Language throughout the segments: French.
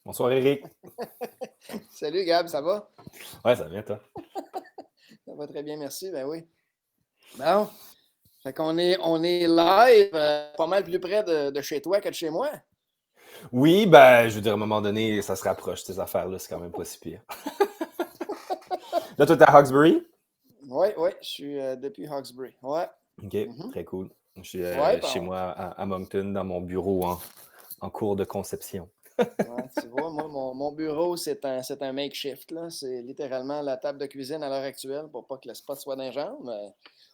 Bonsoir Eric. Salut Gab, ça va? Ouais, ça va bien toi? Ça va très bien, merci. Ben oui. Bon, fait qu'on est live, pas mal plus près de chez toi que de chez moi. Oui, ben, je veux dire, à un moment donné, ça se rapproche, ces affaires-là, c'est quand même pas si pire. Là, toi, t'es à Hawkesbury? Oui, oui, je suis depuis Hawkesbury. Ouais. Ok, Mhm. très cool. Je suis Ouais, chez bon. moi à Moncton, dans mon bureau en cours de conception. Ouais, tu vois, moi, mon bureau, c'est un makeshift, là. C'est littéralement la table de cuisine à l'heure actuelle pour pas que le spot soit dans les jambes.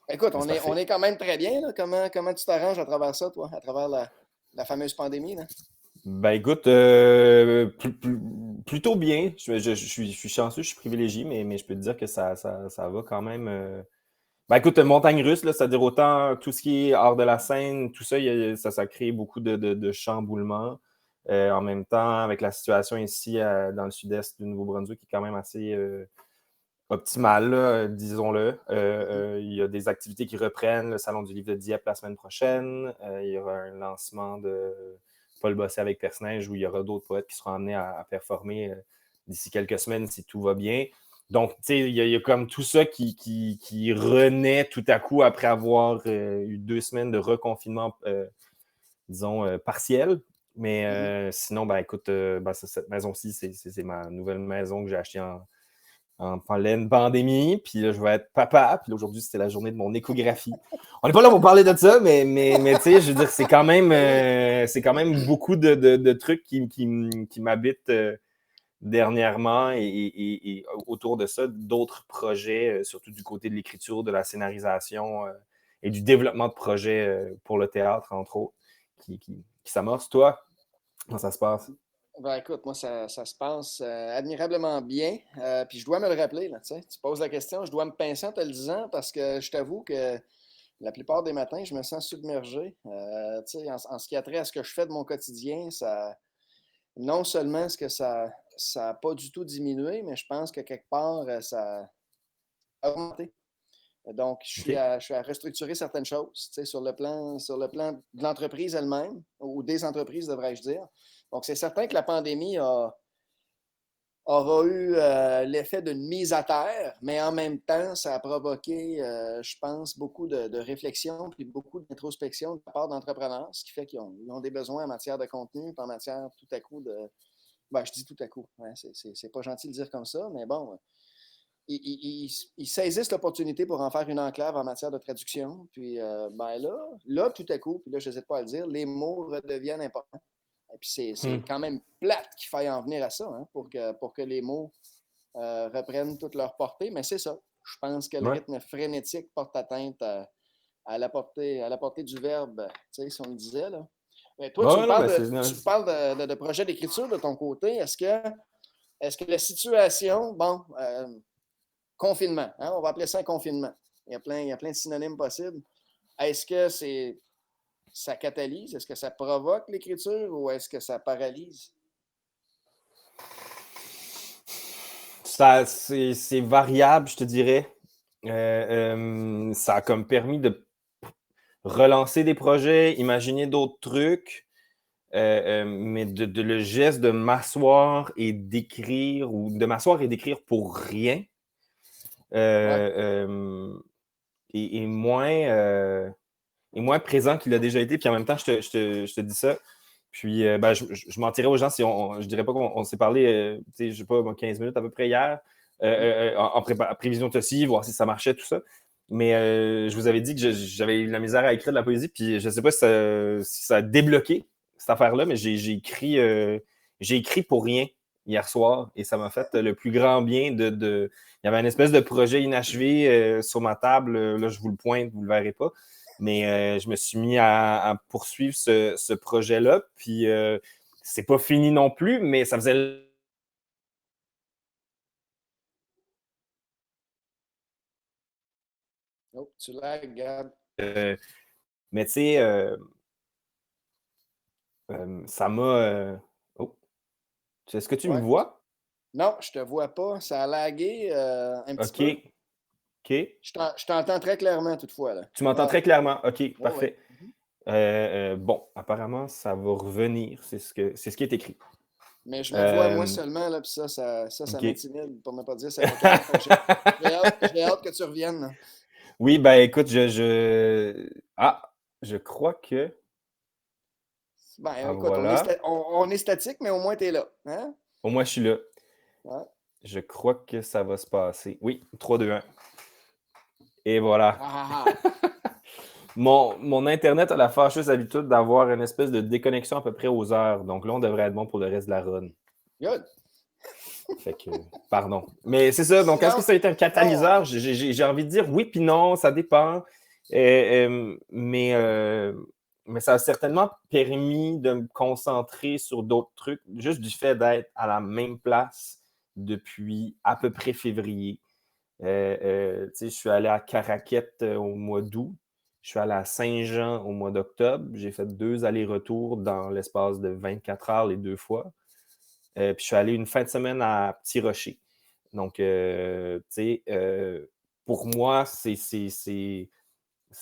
Mais écoute, C'est on parfait. est quand même très bien, là. Comment tu t'arranges à travers ça, toi, à travers la fameuse pandémie, là? Ben écoute, plutôt bien. Je suis chanceux, je suis privilégié, mais je peux te dire que ça va quand même. Ben écoute, montagne russe, là, c'est-à-dire autant tout ce qui est hors de la scène, tout ça, ça crée beaucoup de chamboulements. En même temps, avec la situation ici dans le sud-est du Nouveau-Brunswick, qui est quand même assez optimale, là, disons-le. Mhm. Il y a des activités qui reprennent, le Salon du livre de Dieppe la semaine prochaine. Il y aura un lancement de Paul Bossé avec Personnage, où il y aura d'autres poètes qui seront amenés à performer d'ici quelques semaines si tout va bien. Donc, tu sais, il y a comme tout ça qui renaît tout à coup après avoir eu 2 semaines de reconfinement, disons, partiel. Mais Mhm. sinon, ben écoute, ben, cette maison-ci, c'est ma nouvelle maison que j'ai achetée en pleine pandémie. Puis là, je vais être papa. Puis aujourd'hui, c'était la journée de mon échographie. On n'est pas là pour parler de ça, mais tu sais, je veux dire, c'est quand même beaucoup de trucs qui m'habitent dernièrement et autour de ça, d'autres projets, surtout du côté de l'écriture, de la scénarisation et du développement de projets pour le théâtre, entre autres, qui s'amorcent. Toi, comment ça se passe? Ben écoute, moi, ça se passe admirablement bien. Puis je dois me le rappeler, là, tu sais. Tu poses la question, je dois me pincer en te le disant parce que je t'avoue que la plupart des matins, je me sens submergé. Tu sais, en ce qui a trait à ce que je fais de mon quotidien, non seulement est-ce que ça n'a pas du tout diminué, mais je pense que quelque part, ça a augmenté. Donc, OK. je suis à restructurer certaines choses, tu sais, sur le plan de l'entreprise elle-même, ou des entreprises, devrais-je dire. Donc, c'est certain que la pandémie aura eu l'effet d'une mise à terre, mais en même temps, ça a provoqué, je pense, beaucoup de réflexion puis beaucoup d'introspection de la part d'entrepreneurs, ce qui fait ils ont des besoins en matière de contenu, puis en matière tout à coup de. Ben, je dis tout à coup, hein, c'est pas gentil de dire comme ça, mais bon, ils saisissent l'opportunité pour en faire une enclave en matière de traduction. Puis ben là, tout à coup, puis là, je n'hésite pas à le dire, les mots redeviennent importants. Et puis c'est Hmm. quand même plate qu'il faille en venir à ça, hein, pour que les mots reprennent toute leur portée, mais c'est ça. Je pense que le Ouais. rythme frénétique porte atteinte à la portée du verbe, tu sais, si on le disait, là. Mais toi, tu me Ouais, non, parles ben de, c'est. Non, tu me parles de projet d'écriture de ton côté. Est-ce que la situation, bon, confinement, hein, on va appeler ça un confinement. Il y a plein de synonymes possibles. Est-ce que ça catalyse? Est-ce que ça provoque l'écriture ou est-ce que ça paralyse? c'est variable, je te dirais. Ça a comme permis de relancer des projets, imaginer d'autres trucs, mais le geste de m'asseoir et d'écrire, ou de m'asseoir et d'écrire pour rien, Ouais. euh, est moins présent qu'il a déjà été. Puis en même temps, je te dis ça. Puis ben, je mentirais aux gens si je dirais pas qu'on s'est parlé, je sais pas, 15 minutes à peu près hier, Mhm. en prévision de ceci, voir si ça marchait, tout ça. Mais je vous avais dit que j'avais eu la misère à écrire de la poésie, puis je sais pas si ça a débloqué cette affaire-là, mais j'ai écrit pour rien hier soir, et ça m'a fait le plus grand bien Il y avait une espèce de projet inachevé sur ma table, là je vous le pointe, vous le verrez pas, mais je me suis mis à poursuivre ce projet-là. Puis c'est pas fini non plus, mais ça faisait. Oh, tu lags, Gab. Euh, mais tu sais, ça m'a. Oh, est-ce que tu me Ouais. vois? Non, je te vois pas. Ça a lagué un petit OK. peu. OK. Je t'entends très clairement, toutefois, là. Tu m'entends Ouais. très clairement. OK, Oui, oui. parfait. Bon, apparemment, ça va revenir. C'est ce qui est écrit. Mais je me vois moi Euh, seulement, là, puis ça OK. m'intimide, pour ne pas dire ça m'écoeure. Fait que j'ai hâte que tu reviennes, là. Oui, ben écoute, Ah, je crois que... Ben, Ah, écoute, on est, voilà. on est statique, mais au moins tu es là. Hein? Au moins, je suis là. Ouais. Je crois que ça va se passer. Oui, 3, 2, 1. Et voilà. Ah, ah, ah. Mon Internet a la fâcheuse habitude d'avoir une espèce de déconnexion à peu près aux heures. Donc là, on devrait être bon pour le reste de la run. Good. Fait que, pardon. Mais c'est ça. Donc, est-ce que Sinon, ça a été un sinon, catalyseur? J'ai envie de dire oui puis non, ça dépend. Mais ça a certainement permis de me concentrer sur d'autres trucs, juste du fait d'être à la même place depuis à peu près février. Je suis allé à Caraquette au mois d'août. Je suis allé à Saint-Jean au mois d'octobre. J'ai fait 2 allers-retours dans l'espace de 24 heures les 2 fois. Puis je suis allé une fin de semaine à Petit Rocher. Donc, pour moi, c'est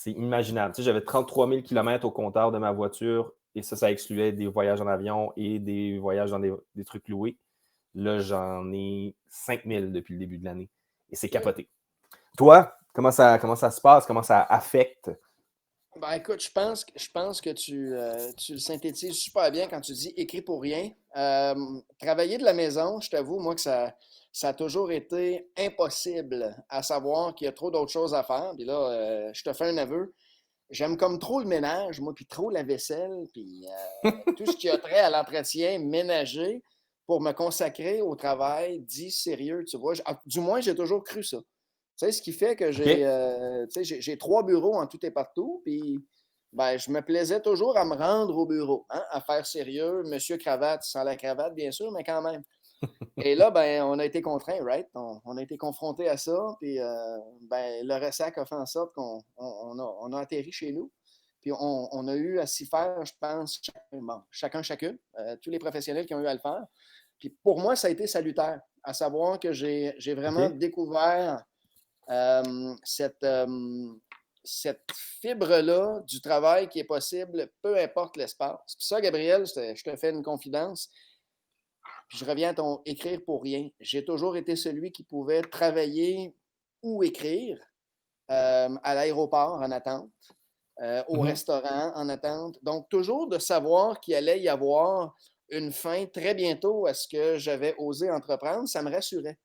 imaginable. J'avais 33 000 km au compteur de ma voiture et ça excluait des voyages en avion et des voyages dans des trucs loués. Là, j'en ai 5 000 depuis le début de l'année et c'est capoté. Toi, comment ça se passe? Comment ça affecte? ben écoute, je pense que tu le synthétises super bien quand tu dis écrit pour rien. Travailler de la maison, je t'avoue, moi, que ça a toujours été impossible, à savoir qu'il y a trop d'autres choses à faire. Puis là, je te fais un aveu. J'aime comme trop le ménage, moi, puis trop la vaisselle, puis tout ce qui a trait à l'entretien ménager pour me consacrer au travail dit sérieux, tu vois. Du moins, j'ai toujours cru ça. Tu sais, ce qui fait que OK? j'ai 3 bureaux en tout et partout, puis ben, je me plaisais toujours à me rendre au bureau, hein, à faire sérieux, monsieur cravate, sans la cravate, bien sûr, mais quand même. Et là, ben, on a été contraints, right? On a été confrontés à ça, puis ben, le ressac a fait en sorte qu'on a atterri chez nous. Puis on a eu à s'y faire, je pense, chacune, tous les professionnels qui ont eu à le faire. Puis pour moi, ça a été salutaire, à savoir que j'ai vraiment OK? découvert euh, cette, euh, cette fibre-là du travail qui est possible, peu importe l'espace. Puis ça, Gabriel, je te fais une confidence. Puis je reviens à ton écrire pour rien. J'ai toujours été celui qui pouvait travailler ou écrire à l'aéroport en attente, au Mhm. restaurant en attente. Donc, toujours de savoir qu'il allait y avoir une fin très bientôt à ce que j'avais osé entreprendre, ça me rassurait.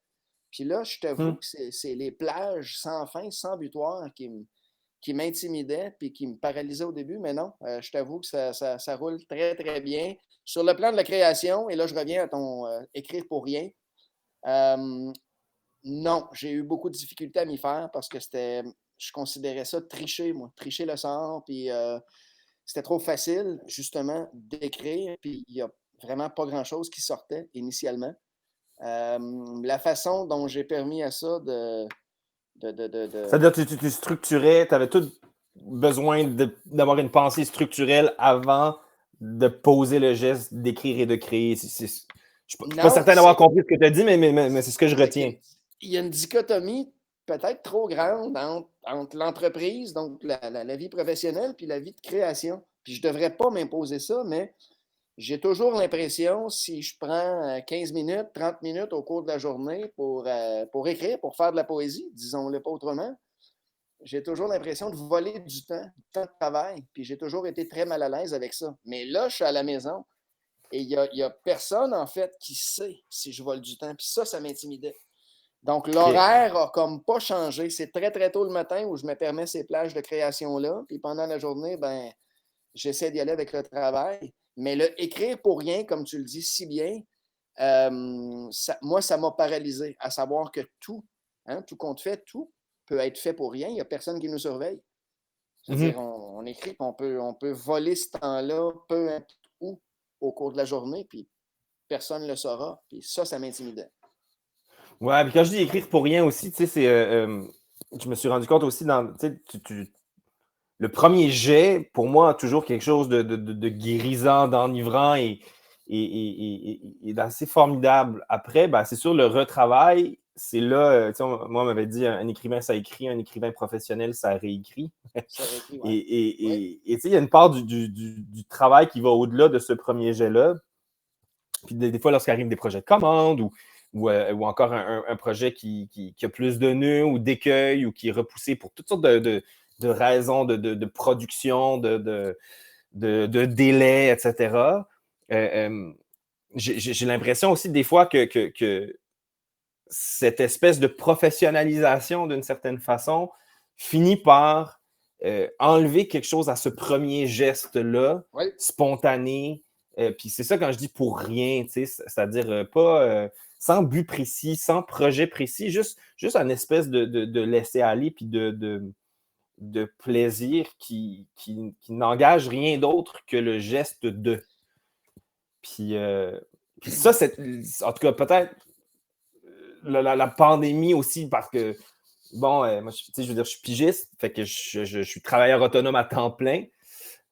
Puis là, je t'avoue Hmm. que c'est les plages sans fin, sans butoir qui m'intimidaient puis qui me paralysaient au début, mais non, je t'avoue que ça roule très, très bien. Sur le plan de la création, et là, je reviens à ton écrire pour rien. euh, non, j'ai eu beaucoup de difficultés à m'y faire parce que je considérais ça tricher, moi, tricher le sort, puis c'était trop facile, justement, d'écrire, puis il n'y a vraiment pas grand-chose qui sortait initialement. La façon dont j'ai permis à ça de. C'est-à-dire que tu structurais, tu avais tout besoin d'avoir une pensée structurelle avant de poser le geste d'écrire et de créer. Je ne suis pas Non, certain d'avoir compris ce que tu as dit, mais c'est ce que je c'est qu'il retiens. y a une dichotomie peut-être trop grande entre l'entreprise, donc la vie professionnelle, puis la vie de création. Puis je ne devrais pas m'imposer ça, mais j'ai toujours l'impression, si je prends 15 minutes, 30 minutes au cours de la journée pour écrire, pour faire de la poésie, disons-le pas autrement, j'ai toujours l'impression de voler du temps de travail. Puis j'ai toujours été très mal à l'aise avec ça. Mais là, je suis à la maison et il y a personne, en fait, qui sait si je vole du temps. Puis ça m'intimidait. Donc, OK. l'horaire a comme pas changé. C'est très, très tôt le matin où je me permets ces plages de création-là. Puis pendant la journée, ben, j'essaie d'y aller avec le travail. Mais le écrire pour rien, comme tu le dis si bien, moi, ça m'a paralysé, à savoir que tout, hein, tout compte fait, tout peut être fait pour rien. Il n'y a personne qui nous surveille. C'est-à-dire, Mhm. on écrit, puis on peut voler ce temps-là, peu importe où, au cours de la journée, puis personne ne le saura. Puis ça m'intimidait. Ouais, puis quand je dis écrire pour rien aussi, je me suis rendu compte aussi le premier jet, pour moi, a toujours quelque chose de grisant, d'enivrant et d'assez formidable. Après, ben, c'est sûr, le retravail, c'est là, moi, on m'avait dit, un écrivain, ça écrit, un écrivain professionnel, ça réécrit. Ça réécrit, ouais. Oui. Il y a une part du travail qui va au-delà de ce premier jet-là. Puis des fois, lorsqu'arrivent des projets de commande ou encore un projet qui a plus de nœuds ou d'écueils ou qui est repoussé pour toutes sortes de raisons de production, de délais, etc. J'ai l'impression aussi des fois que cette espèce de professionnalisation, d'une certaine façon, finit par enlever quelque chose à ce premier geste-là, spontané. Puis c'est ça quand je dis pour rien, c'est-à-dire pas sans but précis, sans projet précis, juste une espèce de laisser-aller puis de plaisir qui n'engage rien d'autre que le geste de. Puis ça, en tout cas, peut-être la pandémie aussi, parce que, bon, moi, je veux dire, je suis pigiste, fait que je suis travailleur autonome à temps plein,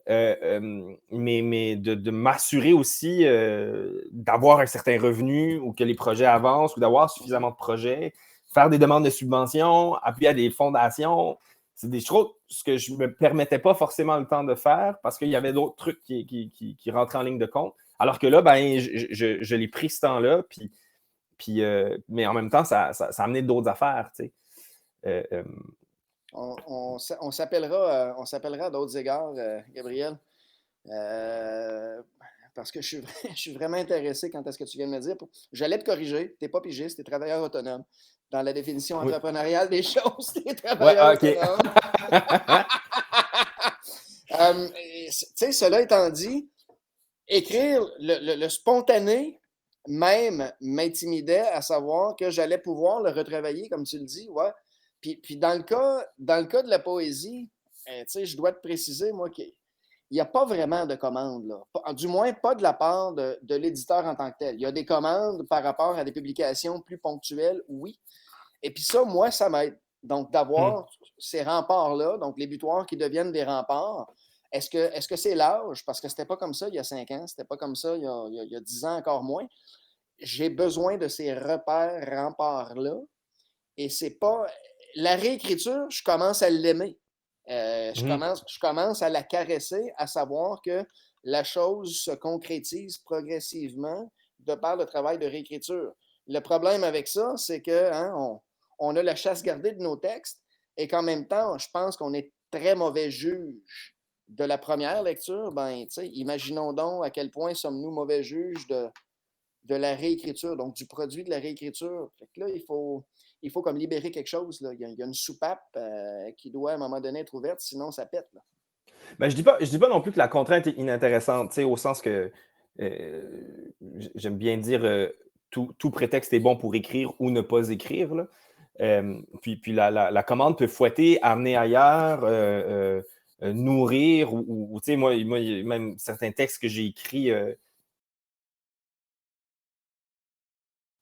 mais de m'assurer aussi d'avoir un certain revenu ou que les projets avancent ou d'avoir suffisamment de projets, faire des demandes de subventions, appuyer à des fondations, c'est des choses que je ne me permettais pas forcément le temps de faire parce qu'il y avait d'autres trucs qui rentraient en ligne de compte. Alors que là, ben, je l'ai pris ce temps-là, mais en même temps, ça a amené d'autres affaires, tu sais. On s'appellera à d'autres égards, Gabriel, parce que je suis vraiment intéressé quant à ce que tu viens de me dire. J'allais te corriger, tu n'es pas pigiste, tu es travailleur autonome. Dans la définition entrepreneuriale des choses, tu es travailleur autonome. Tu sais, cela étant dit, écrire le spontané même m'intimidait à savoir que j'allais pouvoir le retravailler, comme tu le dis, ouais. Puis dans le cas de la poésie, tu sais, je dois te préciser, moi, qu'il n'y a pas vraiment de commande, là. Du moins, pas de la part de l'éditeur en tant que tel. Il y a des commandes par rapport à des publications plus ponctuelles, oui. Et puis ça, moi, ça m'aide. Donc, d'avoir ces remparts-là, donc les butoirs qui deviennent des remparts, est-ce que c'est l'âge? Parce que c'était pas comme ça il y a 5 ans, c'était pas comme ça il y a 10 ans, encore moins. J'ai besoin de ces repères, remparts-là. Et c'est pas... La réécriture, je commence à l'aimer. Je commence à la caresser, à savoir que la chose se concrétise progressivement de par le travail de réécriture. Le problème avec ça, c'est que on a la chasse gardée de nos textes et qu'en même temps, je pense qu'on est très mauvais juge de la première lecture. Ben, imaginons donc à quel point sommes-nous mauvais juges de la réécriture, donc du produit de la réécriture. Fait que là, il faut comme libérer quelque chose. Là. Il y a une soupape qui doit à un moment donné être ouverte, sinon ça pète. Là. Ben, je dis pas non plus que la contrainte est inintéressante, au sens que j'aime bien dire tout prétexte est bon pour écrire ou ne pas écrire. Là. Puis la commande peut fouetter, amener ailleurs, nourrir, ou moi, il y a même certains textes que j'ai écrits.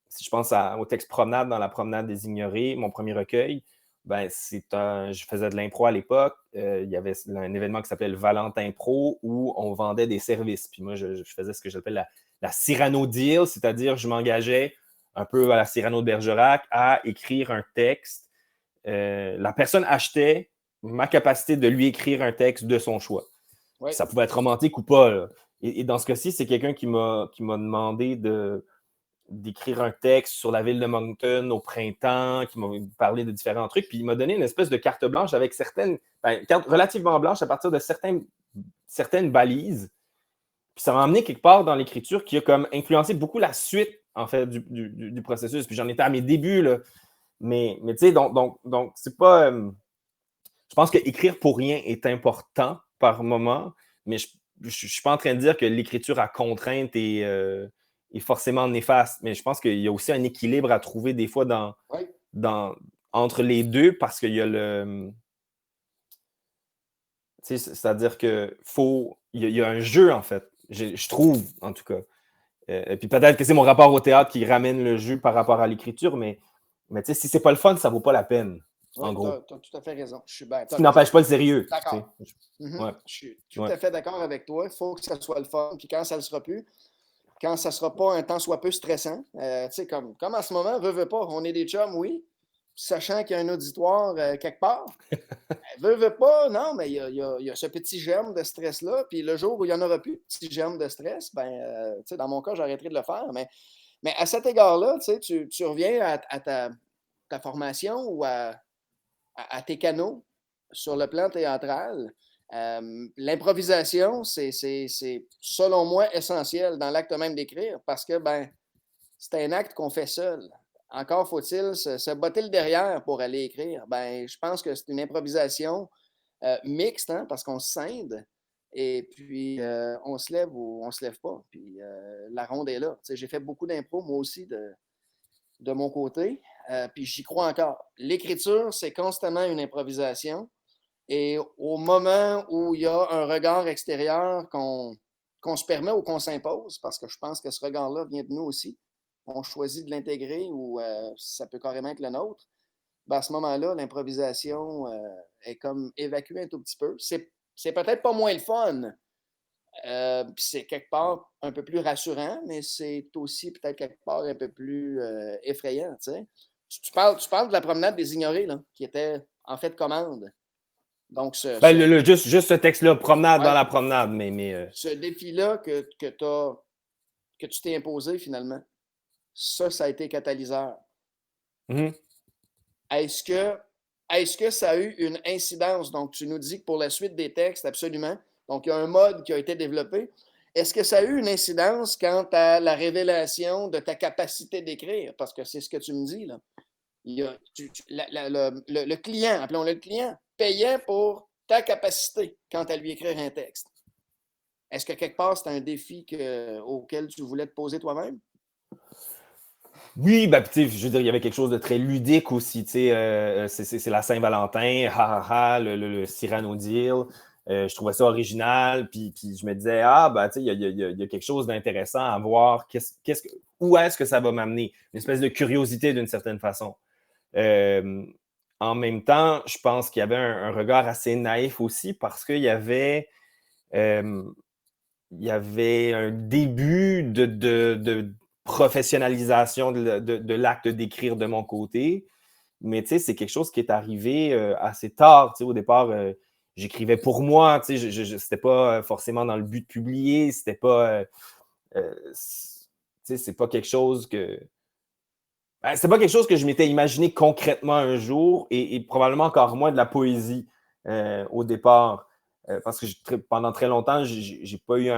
Si je pense au texte Promenade dans la promenade des ignorés, mon premier recueil, ben, je faisais de l'impro à l'époque. Il y avait un événement qui s'appelait le Valentin Pro où on vendait des services. Puis moi, je faisais ce que j'appelle la Cyrano Deal, c'est-à-dire je m'engageais un peu à la Cyrano de Bergerac à écrire un texte. La personne achetait ma capacité de lui écrire un texte de son choix. Oui. Ça pouvait être romantique ou pas. Là. Et dans ce cas-ci, c'est quelqu'un qui m'a demandé d'écrire un texte sur la ville de Moncton au printemps, qui m'a parlé de différents trucs, puis il m'a donné une espèce de carte blanche avec carte relativement blanche à partir de certaines balises. Puis ça m'a amené quelque part dans l'écriture qui a comme influencé beaucoup la suite, en fait, du processus. Puis j'en étais à mes débuts, là. Mais tu sais, donc c'est pas... je pense qu'écrire pour rien est important par moment, mais je ne suis pas en train de dire que l'écriture à contrainte est forcément néfaste, mais je pense qu'il y a aussi un équilibre à trouver des fois entre les deux parce qu'il y a le... C'est-à-dire qu'il y a un jeu, en fait. Je trouve, en tout cas. Puis peut-être que c'est mon rapport au théâtre qui ramène le jeu par rapport à l'écriture, mais si c'est pas le fun, ça vaut pas la peine, en gros. Tu as tout à fait raison. Ce qui n'empêche pas le sérieux. D'accord. Je suis tout à fait d'accord avec toi. Il faut que ça soit le fun. Puis quand ça ne le sera plus, quand ça ne sera pas un temps soit peu stressant, comme en ce moment, veux pas, on est des chums, oui. sachant qu'il y a un auditoire quelque part. Veut pas, non, mais il y a ce petit germe de stress-là. Puis le jour où il n'y en aura plus de petit germe de stress, dans mon cas, j'arrêterai de le faire. Mais à cet égard-là, tu reviens à ta formation ou à tes canaux sur le plan théâtral. L'improvisation, c'est, selon moi, essentiel dans l'acte même d'écrire parce que c'est un acte qu'on fait seul. Encore faut-il se botter le derrière pour aller écrire. Je pense que c'est une improvisation mixte, hein, parce qu'on se scinde et puis on se lève ou on se lève pas. Puis la ronde est là. J'ai fait beaucoup d'impro, moi aussi, de mon côté. Puis j'y crois encore. L'écriture, c'est constamment une improvisation. Et au moment où il y a un regard extérieur qu'on se permet ou qu'on s'impose, parce que je pense que ce regard-là vient de nous aussi, on choisit de l'intégrer ou ça peut carrément être le nôtre, à ce moment-là, l'improvisation est comme évacuée un tout petit peu. C'est peut-être pas moins le fun, puis c'est quelque part un peu plus rassurant, mais c'est aussi peut-être quelque part un peu plus effrayant. Tu parles de la promenade des ignorés, là, qui était en fait commande. Donc, juste ce texte-là, promenade dans la promenade, mais ce défi-là que tu t'es imposé finalement, ça a été catalyseur. Mm-hmm. Est-ce que ça a eu une incidence? Donc, tu nous dis que pour la suite des textes, absolument. Donc, il y a un mode qui a été développé. Est-ce que ça a eu une incidence quant à la révélation de ta capacité d'écrire? Parce que c'est ce que tu me dis, là. Le client, appelons-le le client, payait pour ta capacité quant à lui écrire un texte. Est-ce que quelque part, c'est un défi auquel tu voulais te poser toi-même? Oui, je veux dire, il y avait quelque chose de très ludique aussi, c'est la Saint-Valentin, le Cyrano deal. Je trouvais ça original, puis je me disais, il y a quelque chose d'intéressant à voir, où est-ce que ça va m'amener? Une espèce de curiosité d'une certaine façon. En même temps, je pense qu'il y avait un regard assez naïf aussi, parce qu'il y avait un début de professionnalisation de l'acte d'écrire de mon côté. Mais c'est quelque chose qui est arrivé assez tard. Au départ, j'écrivais pour moi. C'était pas forcément dans le but de publier. C'était pas. C'est pas quelque chose que. C'était pas quelque chose que je m'étais imaginé concrètement un jour et probablement encore moins de la poésie au départ. Parce que pendant très longtemps, j'ai pas eu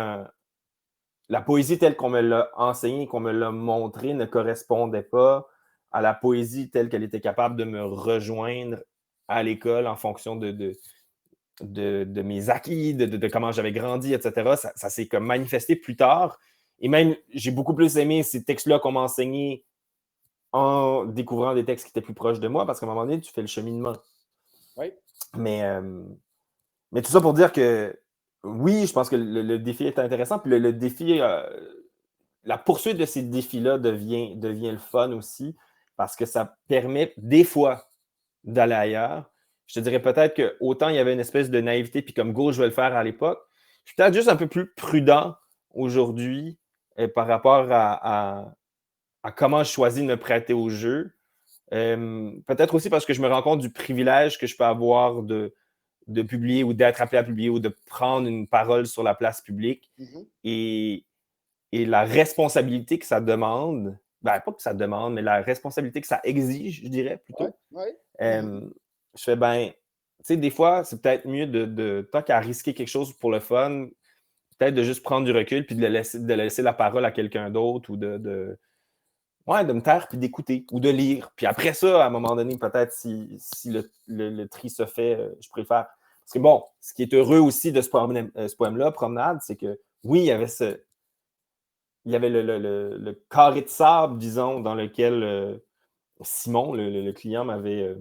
la poésie telle qu'on me l'a enseignée, qu'on me l'a montrée, ne correspondait pas à la poésie telle qu'elle était capable de me rejoindre à l'école en fonction de mes acquis, de comment j'avais grandi, etc. Ça s'est comme manifesté plus tard. Et même, j'ai beaucoup plus aimé ces textes-là qu'on m'a enseignés en découvrant des textes qui étaient plus proches de moi, parce qu'à un moment donné, tu fais le cheminement. Oui. Mais tout ça pour dire que oui, je pense que le défi est intéressant. Puis le défi, la poursuite de ces défis-là devient le fun aussi, parce que ça permet des fois d'aller ailleurs. Je te dirais peut-être qu'autant il y avait une espèce de naïveté, puis comme go, je vais le faire à l'époque. Je suis peut-être juste un peu plus prudent aujourd'hui par rapport à comment je choisis de me prêter au jeu. Peut-être aussi parce que je me rends compte du privilège que je peux avoir de publier ou d'être appelé à publier ou de prendre une parole sur la place publique. Mm-hmm. Et la responsabilité que ça demande, pas que ça demande, mais la responsabilité que ça exige, je dirais plutôt. Ouais. Je fais, tu sais, des fois, c'est peut-être mieux tant qu'à risquer quelque chose pour le fun, peut-être de juste prendre du recul puis de laisser la parole à quelqu'un d'autre ou de me taire puis d'écouter ou de lire. Puis après ça, à un moment donné, peut-être si le tri se fait, je pourrais le faire. Parce que bon, ce qui est heureux aussi de ce poème-là, Promenade, c'est que oui, il y avait le carré de sable, disons, dans lequel Simon, le client, m'avait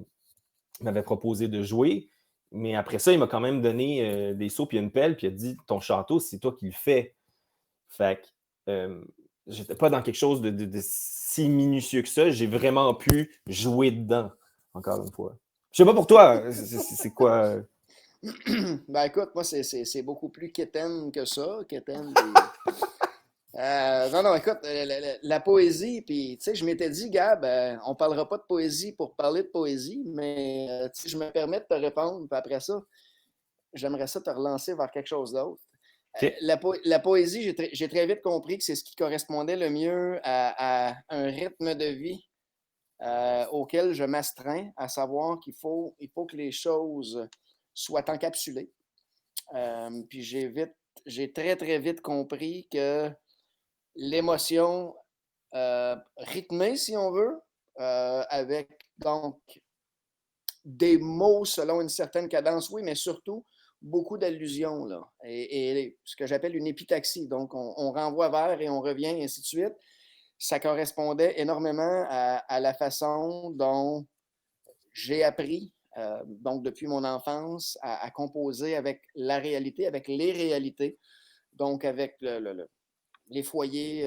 proposé de jouer. Mais après ça, il m'a quand même donné des seaux puis une pelle, puis il a dit « Ton château, c'est toi qui le fais. » Fait que j'étais pas dans quelque chose de si minutieux que ça. J'ai vraiment pu jouer dedans, encore une fois. Je sais pas pour toi, c'est quoi? Écoute, moi, c'est beaucoup plus quétaine que ça. Quétaine Non, écoute, la poésie, puis tu sais, je m'étais dit, Gab, on parlera pas de poésie pour parler de poésie, mais tu sais, je me permets de te répondre, puis après ça, j'aimerais ça te relancer vers quelque chose d'autre. OK. La poésie, j'ai très vite compris que c'est ce qui correspondait le mieux à un rythme de vie auquel je m'astreins, à savoir il faut que les choses soient encapsulées. Puis j'ai très, très vite compris que l'émotion rythmée, si on veut, avec donc des mots selon une certaine cadence, oui, mais surtout beaucoup d'allusions, là. Et ce que j'appelle une épitaxie. Donc, on renvoie vers et on revient, et ainsi de suite. Ça correspondait énormément à la façon dont j'ai appris, donc depuis mon enfance, à composer avec la réalité, avec les réalités, donc avec les foyers,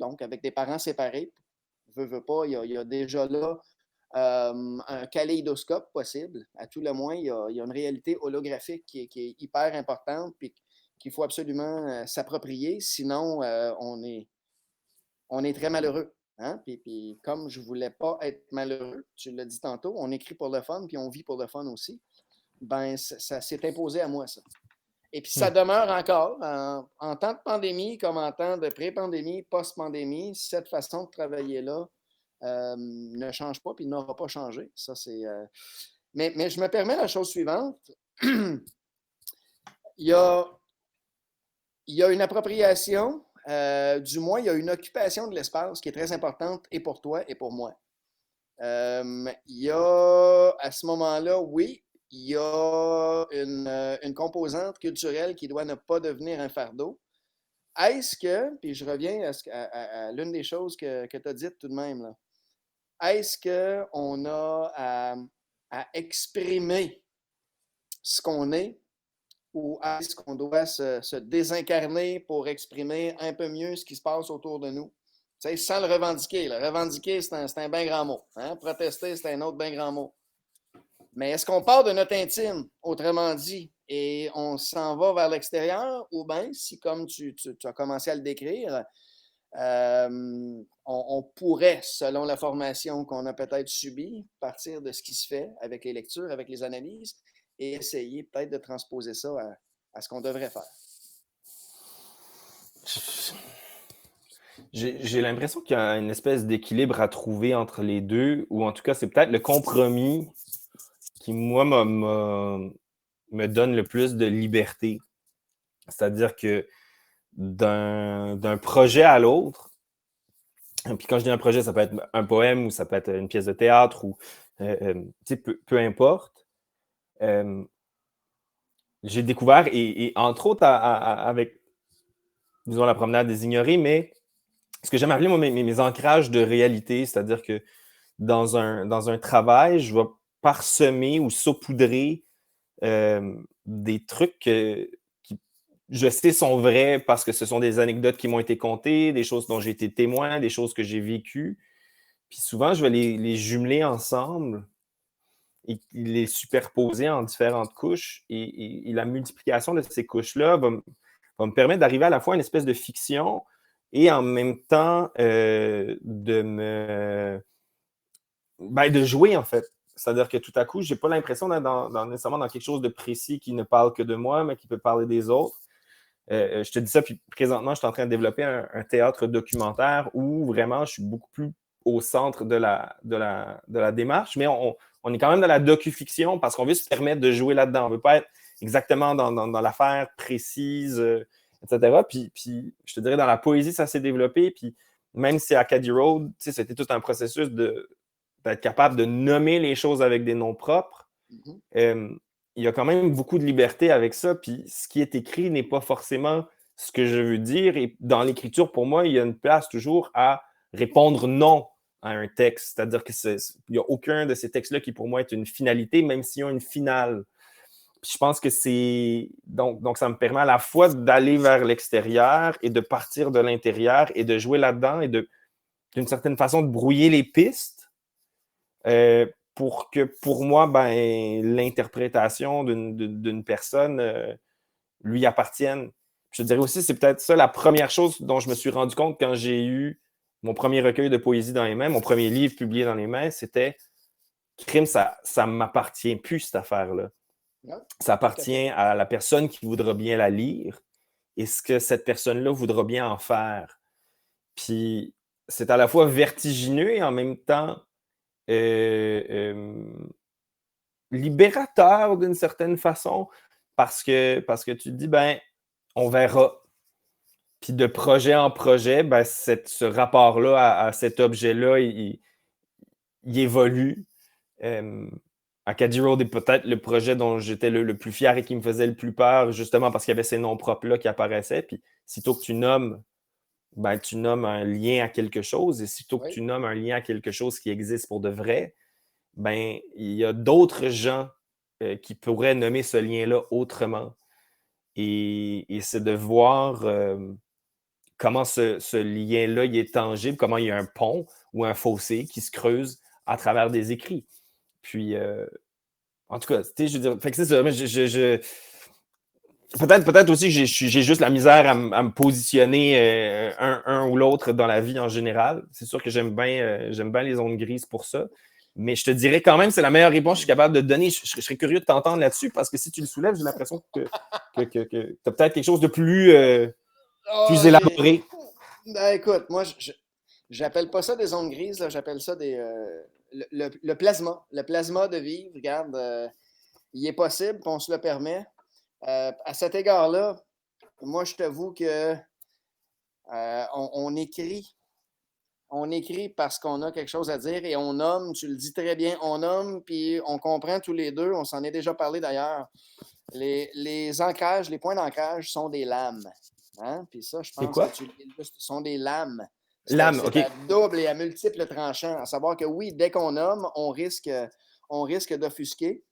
donc avec des parents séparés. Veux pas, il y a déjà là un kaléidoscope possible. À tout le moins, il y a une réalité holographique qui est hyper importante et qu'il faut absolument s'approprier. Sinon, on est très malheureux. Hein? Puis, comme je ne voulais pas être malheureux, tu l'as dit tantôt, on écrit pour le fun, puis on vit pour le fun aussi. Ben, ça s'est imposé à moi, ça. Et puis, ça Hmm. demeure encore, en temps de pandémie comme en temps de pré-pandémie, post-pandémie, cette façon de travailler-là ne change pas, puis n'aura pas changé. Ça, c'est, mais je me permets la chose suivante. il, y a, il y a une appropriation, du moins, il y a une occupation de l'espace qui est très importante et pour toi et pour moi. Il y a, à ce moment-là, oui, il y a une composante culturelle qui doit ne pas devenir un fardeau. Est-ce que, puis je reviens à l'une des choses que tu as dites tout de même, là, est-ce qu'on a à exprimer ce qu'on est ou est-ce qu'on doit se désincarner pour exprimer un peu mieux ce qui se passe autour de nous? Tu sais, sans le revendiquer. Là. Revendiquer, c'est un bien grand mot. Hein? Protester, c'est un autre bien grand mot. Mais est-ce qu'on part de notre intime, autrement dit, et on s'en va vers l'extérieur, ou bien, si comme tu as commencé à le décrire, on pourrait, selon la formation qu'on a peut-être subie, partir de ce qui se fait avec les lectures, avec les analyses, et essayer peut-être de transposer ça à ce qu'on devrait faire. J'ai l'impression qu'il y a une espèce d'équilibre à trouver entre les deux, ou en tout cas, c'est peut-être le compromis qui, moi, me donne le plus de liberté. C'est-à-dire que d'un projet à l'autre, puis quand je dis un projet, ça peut être un poème ou ça peut être une pièce de théâtre ou peu importe. J'ai découvert, et entre autres avec, disons, la promenade des ignorés, mais ce que j'aime appeler moi, mes ancrages de réalité, c'est-à-dire que dans un travail, je vais parsemer ou saupoudrer des trucs qui, je sais, sont vrais parce que ce sont des anecdotes qui m'ont été contées, des choses dont j'ai été témoin, des choses que j'ai vécues. Puis souvent, je vais les jumeler ensemble et les superposer en différentes couches. Et la multiplication de ces couches-là va me permettre d'arriver à la fois à une espèce de fiction et en même temps de jouer, en fait. C'est-à-dire que tout à coup, je n'ai pas l'impression d'être nécessairement dans quelque chose de précis qui ne parle que de moi, mais qui peut parler des autres. Je te dis ça, puis présentement, je suis en train de développer un théâtre documentaire où vraiment, je suis beaucoup plus au centre de la démarche, mais on est quand même dans la docu-fiction parce qu'on veut se permettre de jouer là-dedans. On ne veut pas être exactement dans l'affaire précise, etc. Puis, je te dirais, dans la poésie, ça s'est développé. Puis, même si à Caddy Road, c'était tout un processus d'être capable de nommer les choses avec des noms propres. Mm-hmm. Il y a quand même beaucoup de liberté avec ça. Puis ce qui est écrit n'est pas forcément ce que je veux dire. Et dans l'écriture, pour moi, il y a une place toujours à répondre non à un texte. C'est-à-dire qu'il n'y a aucun de ces textes-là qui, pour moi, est une finalité, même s'ils ont une finale. Puis je pense que c'est... Donc, ça me permet à la fois d'aller vers l'extérieur et de partir de l'intérieur et de jouer là-dedans et d'une certaine façon, de brouiller les pistes. Pour que, pour moi, l'interprétation d'une personne lui appartienne. Je te dirais aussi, c'est peut-être ça la première chose dont je me suis rendu compte quand j'ai eu mon premier recueil de poésie dans les mains, mon premier livre publié dans les mains, c'était crime, ça ne m'appartient plus, cette affaire-là. Ouais, Ça tout à fait. appartient à la personne qui voudra bien la lire et ce que cette personne-là voudra bien en faire. Puis c'est à la fois vertigineux et en même temps euh, euh, libérateur d'une certaine façon parce que tu te dis, ben, on verra. Puis de projet en projet, ben, ce rapport-là à cet objet-là, il évolue. Euh, Acadie Road est peut-être le projet dont j'étais le plus fier et qui me faisait le plus peur, justement parce qu'il y avait ces noms propres-là qui apparaissaient. Puis sitôt que tu nommes, ben, tu nommes un lien à quelque chose. Et sitôt que Oui, tu nommes un lien à quelque chose qui existe pour de vrai, ben, il y a d'autres gens qui pourraient nommer ce lien-là autrement. Et c'est de voir comment ce lien-là il est tangible, comment il y a un pont ou un fossé qui se creuse à travers des écrits. Puis, en tout cas, je veux dire, fait que c'est ça. Peut-être aussi que j'ai juste la misère à me positionner un ou l'autre dans la vie en général. C'est sûr que j'aime bien les zones grises pour ça. Mais je te dirais quand même, c'est la meilleure réponse que je suis capable de donner. Je serais curieux de t'entendre là-dessus parce que si tu le soulèves, j'ai l'impression que tu as peut-être quelque chose de plus Ah, élaboré. ben, écoute, moi, j'appelle pas ça des zones grises, là, j'appelle ça le plasma. Le plasma de vivre, regarde, il est possible, puis on se le permet. À cet égard-là, moi, je t'avoue que on écrit. On écrit parce qu'on a quelque chose à dire et on nomme, tu le dis très bien, on nomme, puis on comprend tous les deux, on s'en est déjà parlé d'ailleurs. Les ancrages, les points d'ancrage sont des lames. Hein? Puis ça, je C'est pense que quoi? tu l'illustres, sont des lames. L'âme, C'est OK. à double et à multiples tranchants. À savoir que oui, dès qu'on nomme, on risque d'offusquer.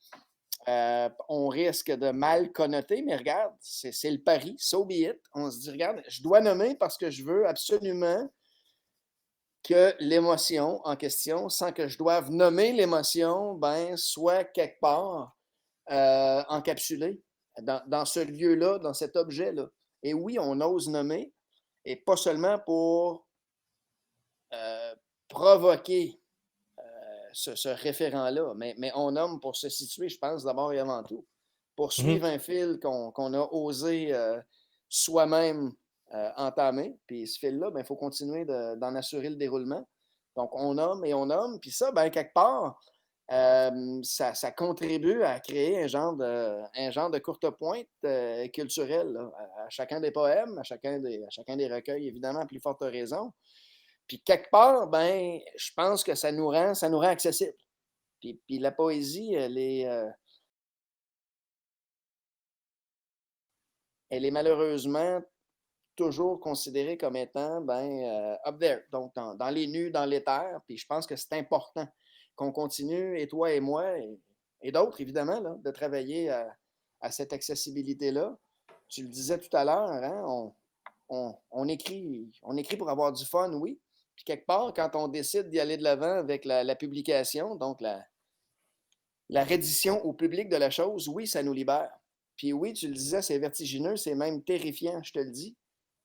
On risque de mal connoter, mais regarde, c'est le pari, so be it. On se dit, regarde, je dois nommer parce que je veux absolument que l'émotion en question, sans que je doive nommer l'émotion, ben, soit quelque part encapsulée dans ce lieu-là, dans cet objet-là. Et oui, on ose nommer, et pas seulement pour provoquer ce référent-là, mais on nomme pour se situer, je pense, d'abord et avant tout, pour Mhm. suivre un fil qu'on a osé soi-même entamer. Puis ce fil-là, il faut continuer d'en assurer le déroulement. Donc, on nomme et on nomme. Puis ça, ben, quelque part, ça contribue à créer un genre de courte pointe culturelle là, à chacun des poèmes, à chacun des recueils, évidemment, à plus forte raison. Puis quelque part, ben, je pense que ça nous rend accessible. Puis la poésie, elle est malheureusement toujours considérée comme étant ben, up there, donc dans les nus, dans l'éther. Puis je pense que c'est important qu'on continue, et toi et moi, et d'autres évidemment, là, de travailler à cette accessibilité-là. Tu le disais tout à l'heure, hein, on écrit pour avoir du fun, oui. Puis quelque part, quand on décide d'y aller de l'avant avec la publication, donc la reddition au public de la chose, oui, ça nous libère. Puis oui, tu le disais, c'est vertigineux, c'est même terrifiant, je te le dis.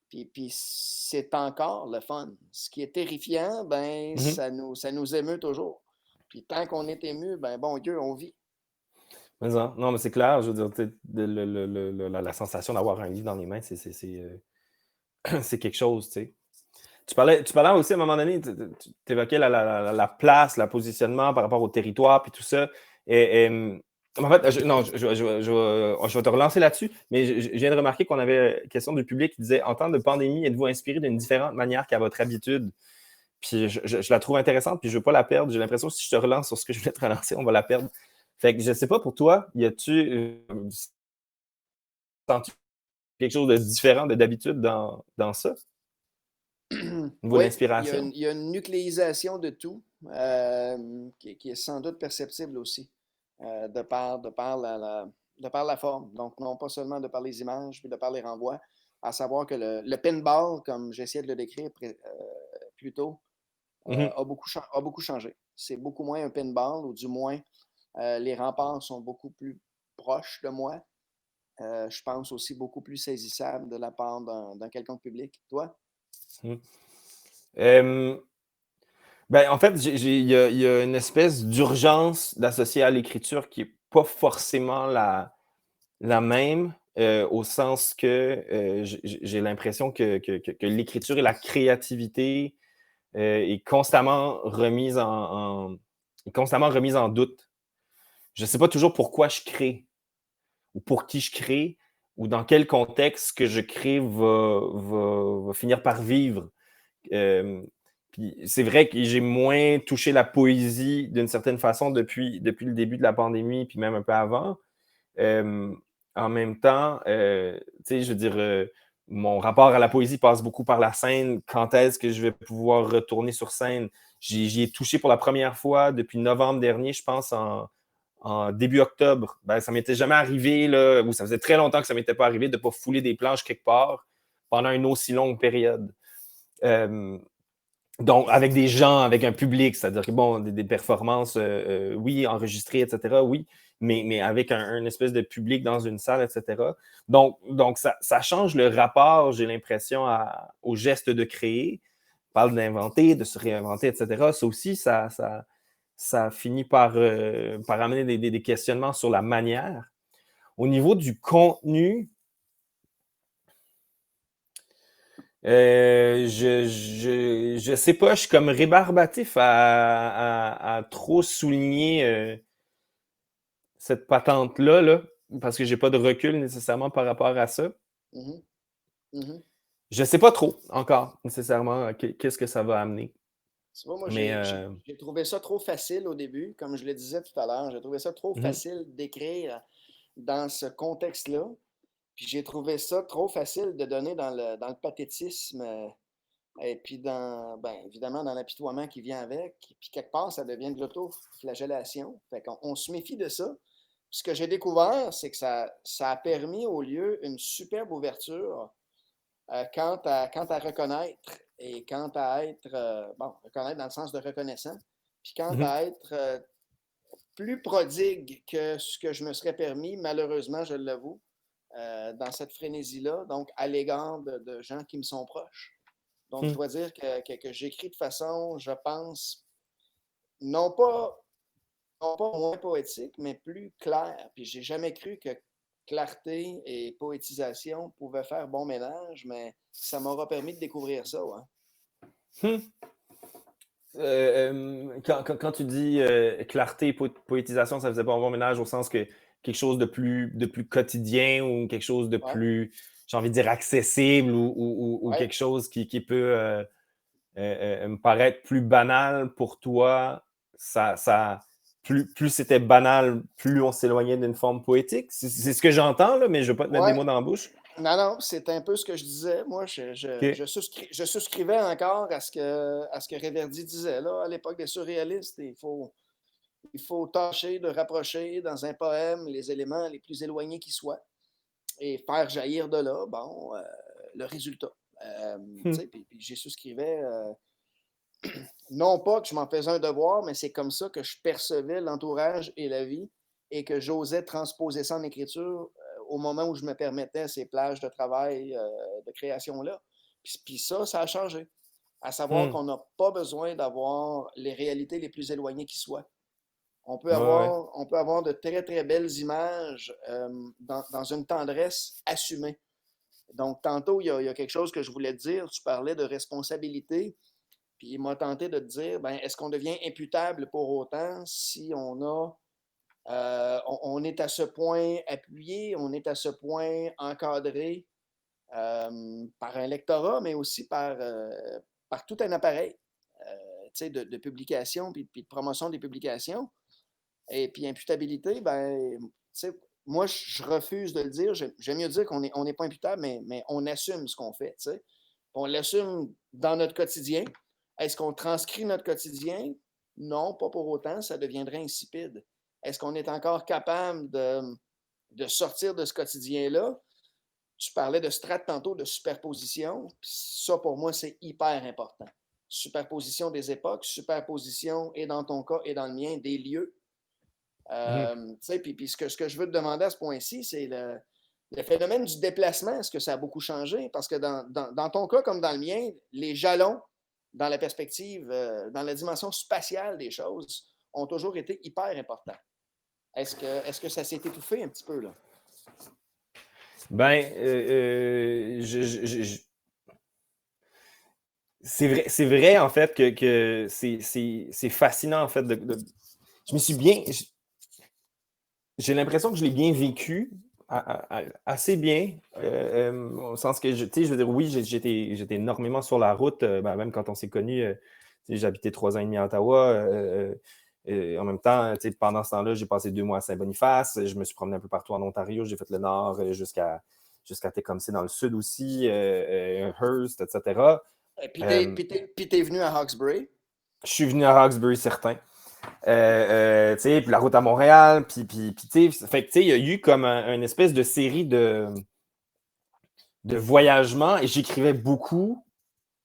Puis c'est encore le fun. Ce qui est terrifiant, ben, Mhm. ça nous émeut toujours. Puis tant qu'on est ému, ben bon Dieu, on vit. Mais non, mais c'est clair, je veux dire, la sensation d'avoir un livre dans les mains, c'est quelque chose, tu sais. Tu parlais aussi à un moment donné, tu évoquais la place, le positionnement par rapport au territoire, puis tout ça. En fait, non, je vais te relancer là-dessus, mais je viens de remarquer qu'on avait une question du public qui disait: en temps de pandémie, êtes-vous inspiré d'une différente manière qu'à votre habitude? Puis je la trouve intéressante, puis je ne veux pas la perdre. J'ai l'impression que si je te relance sur ce que je voulais te relancer, on va la perdre. Fait que je ne sais pas pour toi, y a-tu sens-tu quelque chose de différent de d'habitude dans ça, au niveau de Oui, l'inspiration? il y a une nucléisation de tout qui est sans doute perceptible aussi de par la forme. Donc, non pas seulement de par les images, mais de par les renvois, à savoir que le pinball, comme j'essayais de le décrire plus tôt, Mhm. a beaucoup changé. C'est beaucoup moins un pinball, ou du moins, les remparts sont beaucoup plus proches de moi. je pense aussi beaucoup plus saisissable de la part d'un quelconque public. Toi? Mmh. Hem, ben, en fait, il y a une espèce d'urgence d'associer à l'écriture qui est pas forcément la même, au sens que, j'ai l'impression que l'écriture et la créativité, est constamment remise en doute. Je ne sais pas toujours pourquoi je crée ou pour qui je crée ou dans quel contexte ce que je crée va finir par vivre. Hem, Puis c'est vrai que j'ai moins touché la poésie d'une certaine façon depuis le début de la pandémie, puis même un peu avant. Hem, En même temps, tu sais, je veux dire, mon rapport à la poésie passe beaucoup par la scène. Quand est-ce que je vais pouvoir retourner sur scène? J'y ai touché pour la première fois depuis novembre dernier, je pense, en début octobre. Ben, ça m'était jamais arrivé, là, ou ça faisait très longtemps que ça m'était pas arrivé de ne pas fouler des planches quelque part pendant une aussi longue période. Euh, donc, avec des gens, avec un public, c'est-à-dire que, bon, des performances, oui, enregistrées, etc., oui, mais avec un espèce de public dans une salle, etc. Donc ça change le rapport, j'ai l'impression, au geste de créer. On parle d'inventer, de se réinventer, etc. Ça aussi, ça finit par amener des questionnements sur la manière. Au niveau du contenu, je sais pas, je suis comme rébarbatif à trop souligner cette patente-là, là, parce que j'ai pas de recul nécessairement par rapport à ça. Mhm. Mhm. Je sais pas trop encore nécessairement qu'est-ce que ça va amener. Tu vois, moi, Mais j'ai trouvé ça trop facile au début, comme je le disais tout à l'heure. J'ai trouvé ça trop mhm, facile d'écrire dans ce contexte-là. Puis j'ai trouvé ça trop facile de donner dans le pathétisme et puis ben, évidemment dans l'apitoiement qui vient avec. Puis quelque part, ça devient de l'autoflagellation. Fait qu'on se méfie de ça. Ce que j'ai découvert, c'est que ça a permis au lieu une superbe ouverture quant à reconnaître et quant à être, bon, reconnaître dans le sens de reconnaissant, puis quant mhm, à être plus prodigue que ce que je me serais permis, malheureusement, je l'avoue, dans cette frénésie-là, donc à l'égard de gens qui me sont proches. Donc, je mhm. dois dire que j'écris de façon, je pense, non pas, non pas moins poétique, mais plus claire. Puis, j'ai jamais cru que clarté et poétisation pouvaient faire bon ménage, mais ça m'aura permis de découvrir ça. Ouais. Hmm. Quand tu dis clarté et poétisation, ça faisait pas un bon ménage au sens que quelque chose de plus quotidien ou quelque chose de Ouais, plus, j'ai envie de dire, accessible ou ouais. quelque chose qui peut me paraître plus banal pour toi, plus c'était banal, plus on s'éloignait d'une forme poétique. C'est ce que j'entends, là, mais je ne veux pas te mettre des Ouais. mots dans la bouche. Non, non, c'est un peu ce que je disais. Moi, OK. je souscrivais encore à ce que Réverdy disait. Là, à l'époque des surréalistes, il faut tâcher de rapprocher dans un poème les éléments les plus éloignés qui soient et faire jaillir de là, bon, le résultat. Tu Hmm. sais, puis j'y souscrivais, non pas que je m'en faisais un devoir, mais c'est comme ça que je percevais l'entourage et la vie et que j'osais transposer ça en écriture au moment où je me permettais ces plages de travail, de création-là. Puis ça a changé. À savoir Hmm. qu'on n'a pas besoin d'avoir les réalités les plus éloignées qui soient. Ouais, ouais. On peut avoir de très, très belles images dans une tendresse assumée. Donc, tantôt, il y a quelque chose que je voulais te dire. Tu parlais de responsabilité. Puis il m'a tenté de te dire, ben, est-ce qu'on devient imputable pour autant si on est à ce point appuyé, on est à ce point encadré par un lectorat, mais aussi par tout un appareil de publication puis de promotion des publications. Et puis imputabilité, ben, moi, je refuse de le dire. J'aime mieux dire qu'on n'est on est pas imputable, mais on assume ce qu'on fait. T'sais. On l'assume dans notre quotidien. Est-ce qu'on transcrit notre quotidien? Non, pas pour autant. Ça deviendrait insipide. Est-ce qu'on est encore capable de sortir de ce quotidien-là? Tu parlais de strate tantôt, de superposition. Ça, pour moi, c'est hyper important. Superposition des époques, superposition, et dans ton cas et dans le mien, des lieux. Mhm. Puis ce que je veux te demander à ce point-ci, c'est Le phénomène du déplacement, est-ce que ça a beaucoup changé? Parce que dans ton cas comme dans le mien, les jalons dans la perspective, dans la dimension spatiale des choses, ont toujours été hyper importants. Est-ce que ça s'est étouffé un petit peu, là? Ben, c'est vrai, en fait, que c'est fascinant, en fait. Je me suis bien. J'ai l'impression que je l'ai bien vécu, assez bien, au sens que, tu sais, je veux dire, oui, j'étais énormément sur la route, ben, même quand on s'est connus, tu sais, j'habitais 3 ans et demi à Ottawa. En même temps, tu sais, pendant ce temps-là, j'ai passé 2 mois à Saint-Boniface. Je me suis promené un peu partout en Ontario. J'ai fait le nord jusqu'à Tecumseh dans le sud aussi, Hearst, etc. Et puis Euh, t'es venu à Hawkesbury. je suis venu à Hawkesbury, certain. Tu sais, puis la route à Montréal, puis tu sais, fait que, tu sais, il y a eu comme une espèce de série de voyagements et j'écrivais beaucoup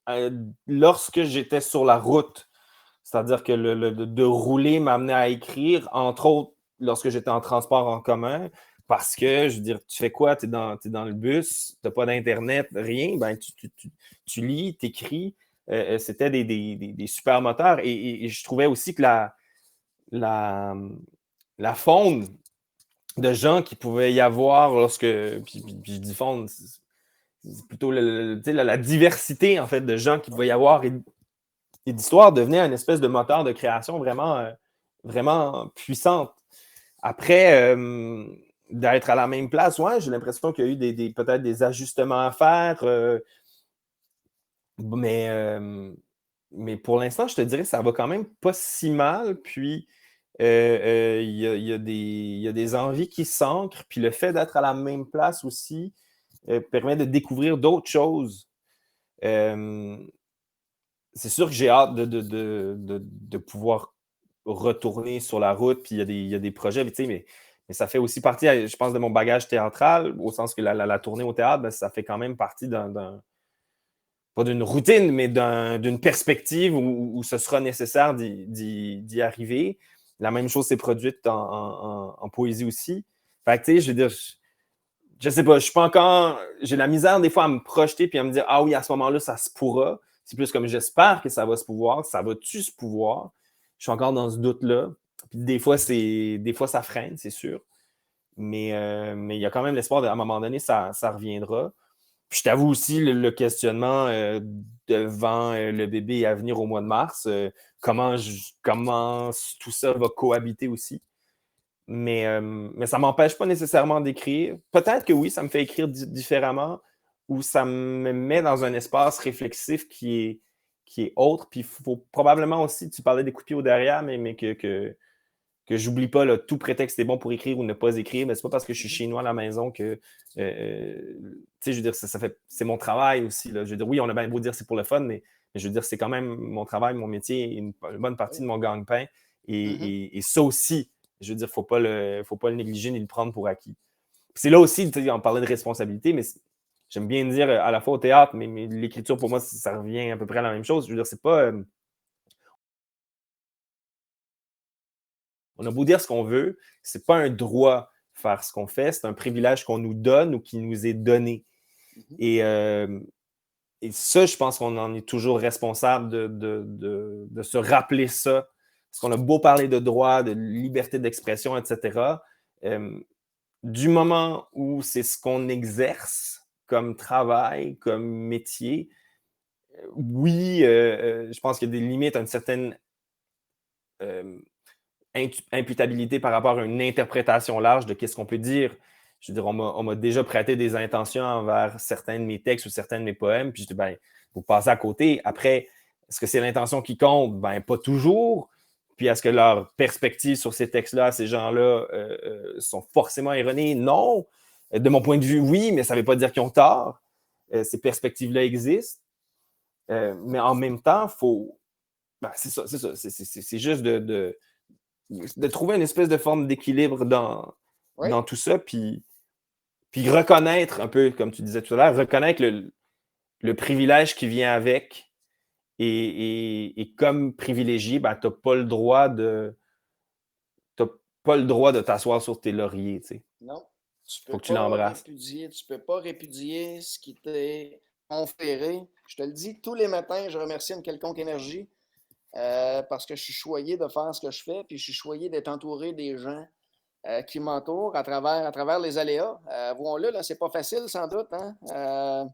euh, lorsque j'étais sur la route. C'est-à-dire que de rouler m'amenait à écrire, entre autres lorsque j'étais en transport en commun, parce que, je veux dire, tu fais quoi? T'es dans le bus, tu n'as pas d'Internet, rien, ben tu lis, tu écris. C'était des super moteurs et je trouvais aussi que la, la faune de gens qui pouvaient y avoir lorsque. Puis je dis faune, c'est plutôt la diversité en fait de gens qui pouvaient y avoir et d'histoire devenait une espèce de moteur de création vraiment, vraiment puissante. Après, d'être à la même place, ouais, j'ai l'impression qu'il y a eu peut-être des ajustements à faire, mais, mais pour l'instant, je te dirais que ça va quand même pas si mal. Puis, il y a des envies qui s'ancrent. Puis le fait d'être à la même place aussi permet de découvrir d'autres choses. Euh, c'est sûr que j'ai hâte de pouvoir retourner sur la route. Puis il y a des projets, mais ça fait aussi partie, je pense, de mon bagage théâtral, au sens que la tournée au théâtre, ben, ça fait quand même partie pas d'une routine, mais d'une perspective où ce sera nécessaire d'y arriver. La même chose s'est produite en poésie aussi. Fait que, tu sais, je veux dire, je sais pas, je suis pas encore. J'ai la misère des fois à me projeter puis à me dire, ah oui, à ce moment-là, ça se pourra. C'est plus comme j'espère que ça va se pouvoir. Ça va-tu se pouvoir? Je suis encore dans ce doute-là. Puis des fois, ça freine, c'est sûr. Mais il y a quand même l'espoir qu'à un moment donné, ça reviendra. Puis je t'avoue aussi le questionnement devant le bébé à venir au mois de mars. Comment tout ça va cohabiter aussi. Mais ça ne m'empêche pas nécessairement d'écrire. Peut-être que oui, ça me fait écrire différemment ou ça me met dans un espace réflexif qui est autre. Puis il faut probablement aussi, tu parlais des coups de pied au derrière, mais que j'oublie pas, là, tout prétexte est bon pour écrire ou ne pas écrire. Mais c'est pas parce que je suis chez nous à la maison que, tu sais, je veux dire, c'est mon travail aussi. Là. Je veux dire, oui, on a bien beau dire c'est pour le fun, mais je veux dire, c'est quand même mon travail, mon métier, une bonne partie de mon gagne-pain. Mhm. Et ça aussi, je veux dire, faut pas le négliger ni le prendre pour acquis. Puis c'est là aussi, tu sais, on parlait de responsabilité, mais j'aime bien dire à la fois au théâtre, mais l'écriture, pour moi, ça revient à peu près à la même chose. Je veux dire, c'est pas. On a beau dire ce qu'on veut, c'est pas un droit faire ce qu'on fait, c'est un privilège qu'on nous donne ou qui nous est donné. Mhm. Et, ça, je pense qu'on en est toujours responsable de se rappeler ça. Parce qu'on a beau parler de droit, de liberté d'expression, etc. Du moment où c'est ce qu'on exerce comme travail, comme métier, oui, je pense qu'il y a des limites à une certaine euh, imputabilité par rapport à une interprétation large de qu'est-ce qu'on peut dire. Je veux dire, on m'a déjà prêté des intentions envers certains de mes textes ou certains de mes poèmes, puis je dis, ben, vous passez à côté. Après, est-ce que c'est l'intention qui compte? Ben, pas toujours. Puis est-ce que leurs perspectives sur ces textes-là, ces gens-là, sont forcément erronées? Non. De mon point de vue, oui, mais ça ne veut pas dire qu'ils ont tort. Ces perspectives-là existent. Mais en même temps, faut. Ben, c'est ça, c'est ça. C'est juste de trouver une espèce de forme d'équilibre Oui. dans tout ça, puis reconnaître un peu, comme tu disais tout à l'heure, reconnaître le privilège qui vient avec. Et comme privilégié, ben, tu n'as pas le droit de t'as pas le droit de t'asseoir sur tes lauriers. Tu sais. Non. Tu Faut peux que tu pas l'embrasses. répudier, tu peux pas répudier ce qui t'est conféré. Je te le dis, tous les matins, je remercie une quelconque énergie parce que je suis choyé de faire ce que je fais, puis je suis choyé d'être entouré des gens qui m'entourent à travers les aléas. Avouons-le, là, c'est pas facile sans doute, hein?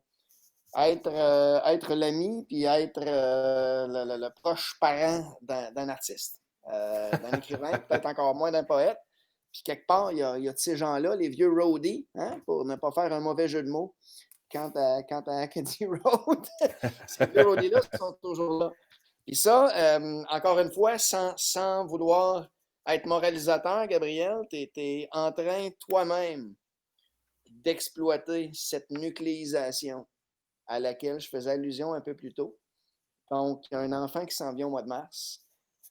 Être l'ami, puis être le proche parent d'un artiste, d'un écrivain, peut-être encore moins d'un poète. Puis quelque part, il y a de ces gens-là, les vieux roadies, hein, pour ne pas faire un mauvais jeu de mots, quand à Acadie Road, ces vieux roadies-là sont toujours là. Puis ça, encore une fois, sans vouloir être moralisateur, Gabriel, tu es en train toi-même d'exploiter cette nucléisation à laquelle je faisais allusion un peu plus tôt. Donc, il y a un enfant qui s'en vient au mois de mars.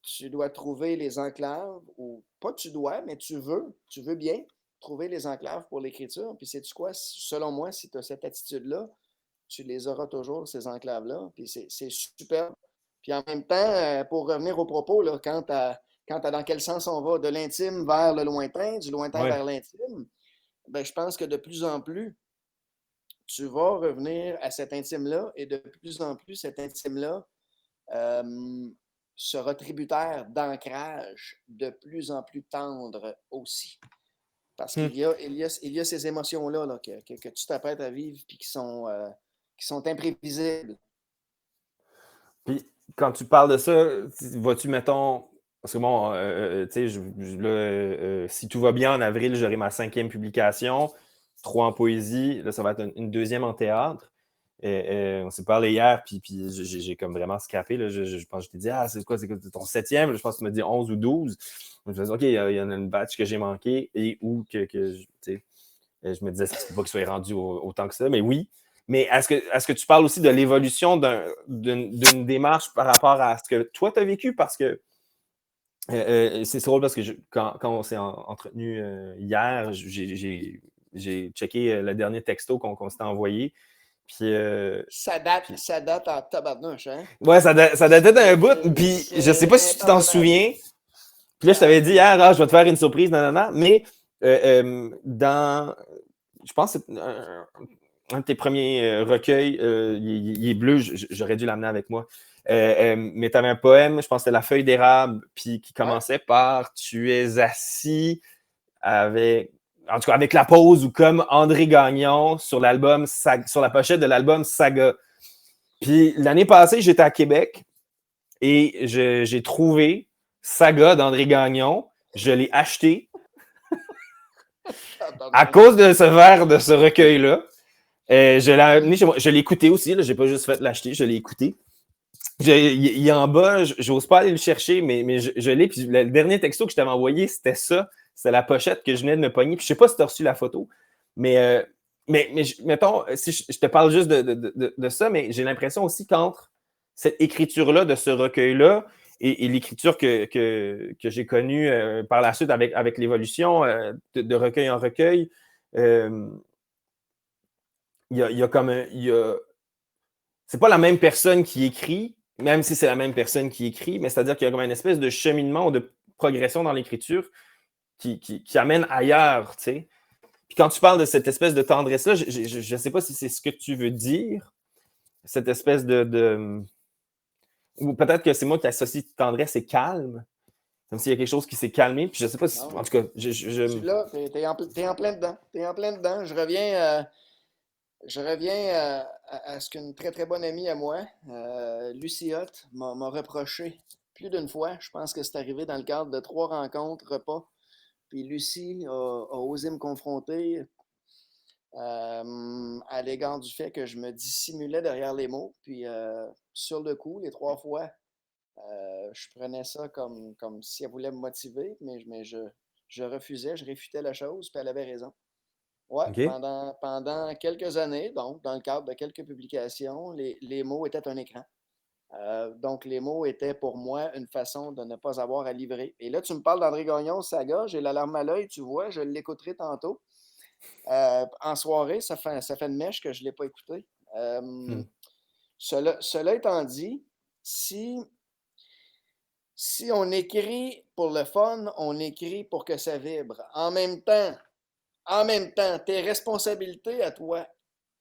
Tu dois trouver les enclaves, ou pas tu dois, mais tu veux bien trouver les enclaves pour l'écriture. Puis, sais-tu quoi? Selon moi, si tu as cette attitude-là, tu les auras toujours, ces enclaves-là. Puis, c'est superbe. Puis, en même temps, pour revenir au propos, là, quand dans quel sens on va, de l'intime vers le lointain, du lointain Ouais. vers l'intime, ben, je pense que de plus en plus, tu vas revenir à cet intime-là et de plus en plus, cet intime-là sera tributaire d'ancrage de plus en plus tendre aussi. Parce Hmm. qu'il y a ces émotions-là là, que tu t'apprêtes à vivre et qui sont imprévisibles. Puis quand tu parles de ça, vas-tu, mettons, parce que bon, tu sais, là, si tout va bien, en avril, j'aurai ma 5e publication, 3 en poésie, là, ça va être une 2e en théâtre. On s'est parlé hier, puis j'ai comme vraiment scrappé. Là, je pense que je t'ai dit, c'est quoi ton 7e? Je pense que tu m'as dit 11 ou 12. Je me disais, OK, il y en a une batch que j'ai manqué et où tu sais, je me disais, ça ne peut pas qu'il soit rendu autant que ça, mais oui. Mais est-ce que tu parles aussi de l'évolution d'une démarche par rapport à ce que toi, tu as vécu? Parce que c'est drôle parce que quand on s'est entretenu hier, j'ai checké le dernier texto qu'on s'était envoyé. Puis, puis Ça date en tabarnouche, hein? ouais, ça datait d'un bout. Puis je sais pas C'est si tu t'en impardonnable. souviens. Puis là, je t'avais dit hier, je vais te faire une surprise, nanana. Mais je pense que c'est un de tes premiers recueils, il est bleu, j'aurais dû l'amener avec moi. Mais tu avais un poème, je pense que c'était La feuille d'érable, puis qui Ouais. commençait par Tu es assis avec, en tout cas, avec la pose ou comme André Gagnon sur sur la pochette de l'album Saga. Puis l'année passée, j'étais à Québec et j'ai trouvé Saga d'André Gagnon. Je l'ai acheté à cause de ce verre, de ce recueil-là. Je l'ai amené chez moi. Je l'ai écouté aussi. Je n'ai pas juste fait l'acheter, je l'ai écouté. Il est en bas, j'ose pas aller le chercher, mais je l'ai. Puis le dernier texto que je t'avais envoyé, c'était ça. C'était la pochette que je venais de me pogner. Puis je sais pas si tu as reçu la photo, mais, mettons, si je te parle juste de ça, mais j'ai l'impression aussi qu'entre cette écriture-là, de ce recueil-là, et l'écriture que j'ai connue par la suite avec l'évolution de recueil en recueil, il y a comme c'est pas la même personne qui écrit, même si c'est la même personne qui écrit, mais c'est-à-dire qu'il y a comme une espèce de cheminement ou de progression dans l'écriture qui amène ailleurs, tu sais. Puis quand tu parles de cette espèce de tendresse-là, je ne sais pas si c'est ce que tu veux dire, cette espèce ou peut-être que c'est moi qui associe tendresse et calme, comme s'il y a quelque chose qui s'est calmé, puis je ne sais pas si... En Non, tout cas, tu l'as, t'es en plein dedans. T'es en plein dedans. Je reviens à ce qu'une très très bonne amie à moi, Lucie Hott, m'a reproché plus d'une fois. Je pense que c'est arrivé dans le cadre de 3 rencontres, repas. Puis Lucie a osé me confronter à l'égard du fait que je me dissimulais derrière les mots. Puis sur le coup, les 3 fois, je prenais ça comme si elle voulait me motiver, mais je refusais, je réfutais la chose, puis elle avait raison. Ouais, OK. pendant quelques années, donc dans le cadre de quelques publications, les mots étaient un écran. Donc, les mots étaient pour moi une façon de ne pas avoir à livrer. Et là, tu me parles d'André Gagnon, Saga, j'ai l'alarme à l'œil, tu vois, je l'écouterai tantôt. En soirée, ça fait une mèche que je ne l'ai pas écouté. Hmm. Cela étant dit, si on écrit pour le fun, on écrit pour que ça vibre. En même temps, en même temps, tes responsabilités à toi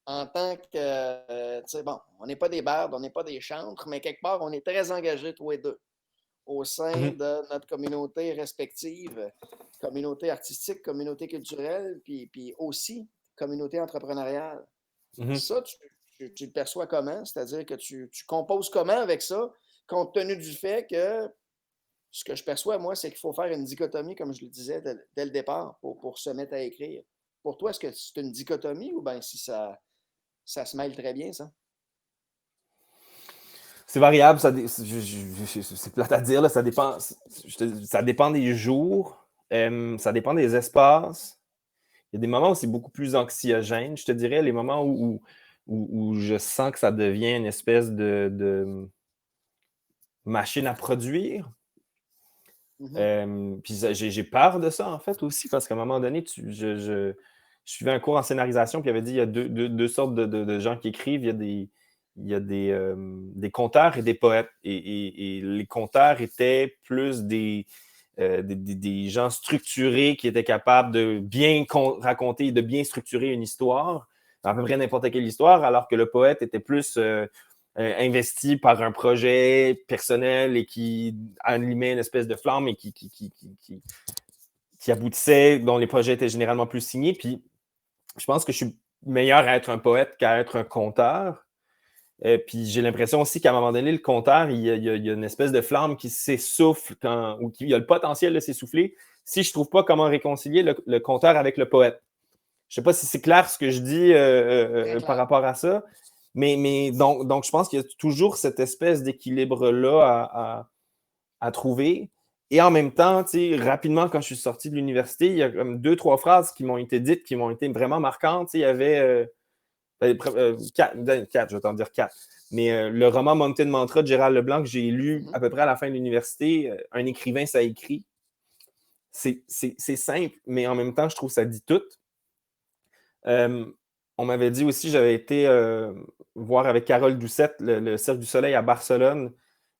en tant que, tu sais, bon, on n'est pas des bardes, on n'est pas des chantres, mais quelque part, on est très engagés, tous les deux, au sein Mhm, de notre communauté respective, communauté artistique, communauté culturelle, puis aussi communauté entrepreneuriale. mhm. Ça, tu le perçois comment? C'est-à-dire que tu composes comment avec ça, compte tenu du fait que ce que je perçois, moi, c'est qu'il faut faire une dichotomie, comme je le disais dès le départ, pour se mettre à écrire. Pour toi, est-ce que c'est une dichotomie ou bien si ça se mêle très bien, ça? C'est variable, c'est plate à dire, là, ça dépend des jours, ça dépend des espaces. Il y a des moments où c'est beaucoup plus anxiogène, je te dirais, les moments où je sens que ça devient une espèce de machine à produire. Mhm. Puis j'ai peur de ça, en fait, aussi, parce qu'à un moment donné, je suivais un cours en scénarisation, puis il avait dit il y a deux sortes de gens qui écrivent. Il y a des conteurs et des poètes. Et les conteurs étaient plus des gens structurés qui étaient capables de bien raconter et de bien structurer une histoire, à peu près n'importe quelle histoire, alors que le poète était plus investi par un projet personnel et qui allumait une espèce de flamme et qui aboutissait, dont les projets étaient généralement plus signés. Puis je pense que je suis meilleur à être un poète qu'à être un conteur. Puis j'ai l'impression aussi qu'à un moment donné, le conteur, il y a une espèce de flamme qui s'essouffle ou qui a le potentiel de s'essouffler si je ne trouve pas comment réconcilier le conteur avec le poète. Je ne sais pas si c'est clair ce que je dis Très par clair. rapport à ça, mais donc je pense qu'il y a toujours cette espèce d'équilibre-là à trouver. Et en même temps, rapidement, quand je suis sorti de l'université, il y a comme 2, 3 phrases qui m'ont été dites, qui m'ont été vraiment marquantes. Il y avait quatre, je vais t'en dire quatre. Mais le roman Mountain Mantra de Gérald Leblanc que j'ai lu Mhm. à peu près à la fin de l'université, un écrivain, ça écrit. C'est simple, mais en même temps, je trouve que ça dit tout. Euh, on m'avait dit aussi, j'avais été voir avec Carole Doucette le Cirque du Soleil à Barcelone.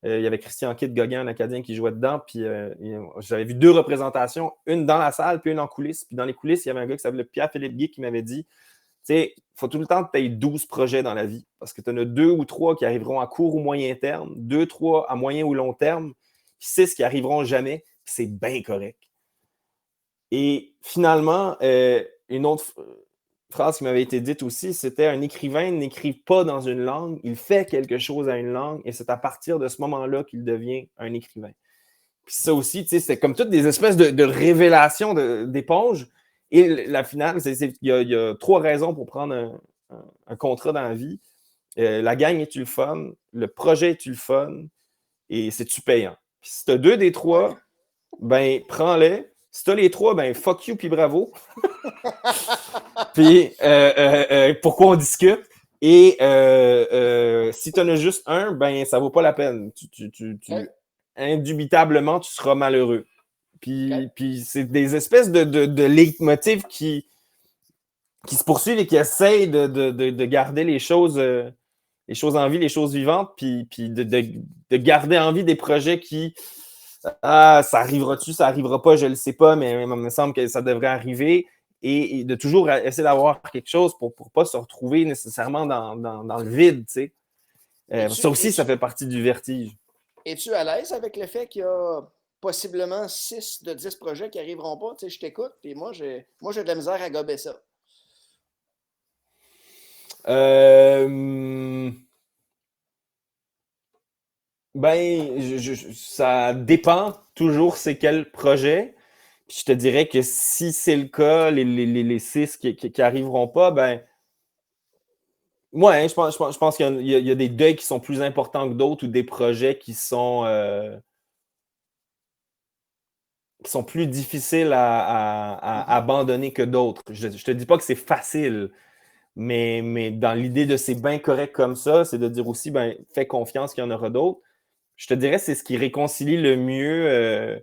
Il y avait Christian Kidd-Gauguin, un Acadien, qui jouait dedans. Puis j'avais vu 2 représentations, une dans la salle, puis une en coulisses. Puis dans les coulisses, il y avait un gars qui s'appelait Pierre-Philippe Guy qui m'avait dit, tu sais, il faut tout le temps que tu aies 12 projets dans la vie. Parce que tu en as 2 ou 3 qui arriveront à court ou moyen terme, 2, 3 à moyen ou long terme, 6 qui arriveront jamais. C'est bien correct. Et finalement, une autre phrase qui m'avait été dite aussi, c'était un écrivain n'écrit pas dans une langue, il fait quelque chose à une langue, et c'est à partir de ce moment-là qu'il devient un écrivain. Puis ça aussi, c'est comme toutes des espèces de révélations d'éponge. Et la finale, il y a 3 raisons pour prendre un contrat dans la vie. La gang est-tu le fun? Le projet est-tu le fun? Et c'est-tu payant? Puis si tu as 2 des 3, Ouais. ben prends-les. Si tu as les 3, ben fuck you puis bravo. Puis pourquoi on discute? Et si tu en as juste un, ben ça vaut pas la peine. OK. Indubitablement, tu seras malheureux. OK. Puis c'est des espèces de leitmotifs qui se poursuivent et qui essayent de garder les choses en vie, les choses vivantes, puis de garder en vie des projets qui, ça arrivera-tu, ça arrivera pas, je le sais pas, mais il me semble que ça devrait arriver. Et de toujours essayer d'avoir quelque chose pour ne pas se retrouver nécessairement dans le vide, tu sais. Es-tu, Ça aussi, ça es-tu, fait partie du vertige. es-tu à l'aise avec le fait qu'il y a possiblement 6 de 10 projets qui n'arriveront pas? Tu sais, je t'écoute, puis moi, j'ai de la misère à gober ça. Euh, Ben, ça dépend toujours c'est quel projet. Puis je te dirais que si c'est le cas, les 6 qui arriveront pas, ben, ouais, je pense qu'il y a des deuils qui sont plus importants que d'autres ou des projets qui sont plus difficiles à Mhm. abandonner que d'autres. Je te dis pas que c'est facile, mais dans l'idée de c'est bien correct comme ça, c'est de dire aussi, ben, fais confiance qu'il y en aura d'autres. Je te dirais, c'est ce qui réconcilie le mieux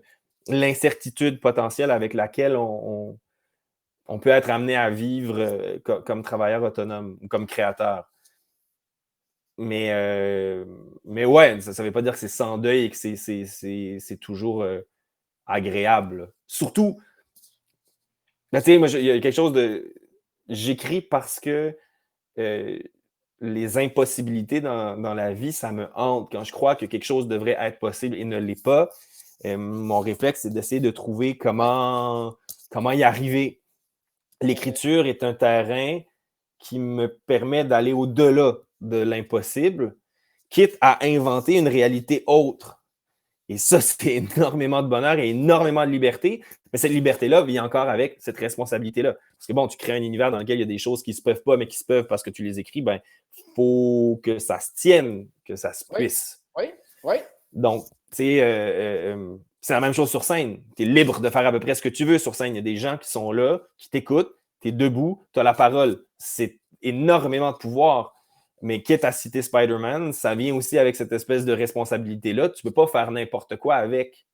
l'incertitude potentielle avec laquelle on peut être amené à vivre comme travailleur autonome ou comme créateur. Mais ouais, ça ne veut pas dire que c'est sans deuil et que c'est toujours agréable. Surtout, Ben, tu sais, moi, il y a quelque chose de... J'écris parce que les impossibilités dans la vie, ça me hante. Quand je crois que quelque chose devrait être possible et ne l'est pas, mon réflexe, c'est d'essayer de trouver comment y arriver. L'écriture est un terrain qui me permet d'aller au-delà de l'impossible, quitte à inventer une réalité autre. Et ça, c'est énormément de bonheur et énormément de liberté. Mais cette liberté-là vient encore avec cette responsabilité-là. Parce que bon, tu crées un univers dans lequel il y a des choses qui ne se peuvent pas, mais qui se peuvent parce que tu les écris, ben, il faut que ça se tienne, que ça se Oui, puisse. oui, oui. Donc, tu sais, c'est la même chose sur scène. Tu es libre de faire à peu près ce que tu veux sur scène. Il y a des gens qui sont là, qui t'écoutent, tu es debout, tu as la parole. C'est énormément de pouvoir. Mais quitte à citer Spider-Man, ça vient aussi avec cette espèce de responsabilité-là. Tu ne peux pas faire n'importe quoi avec.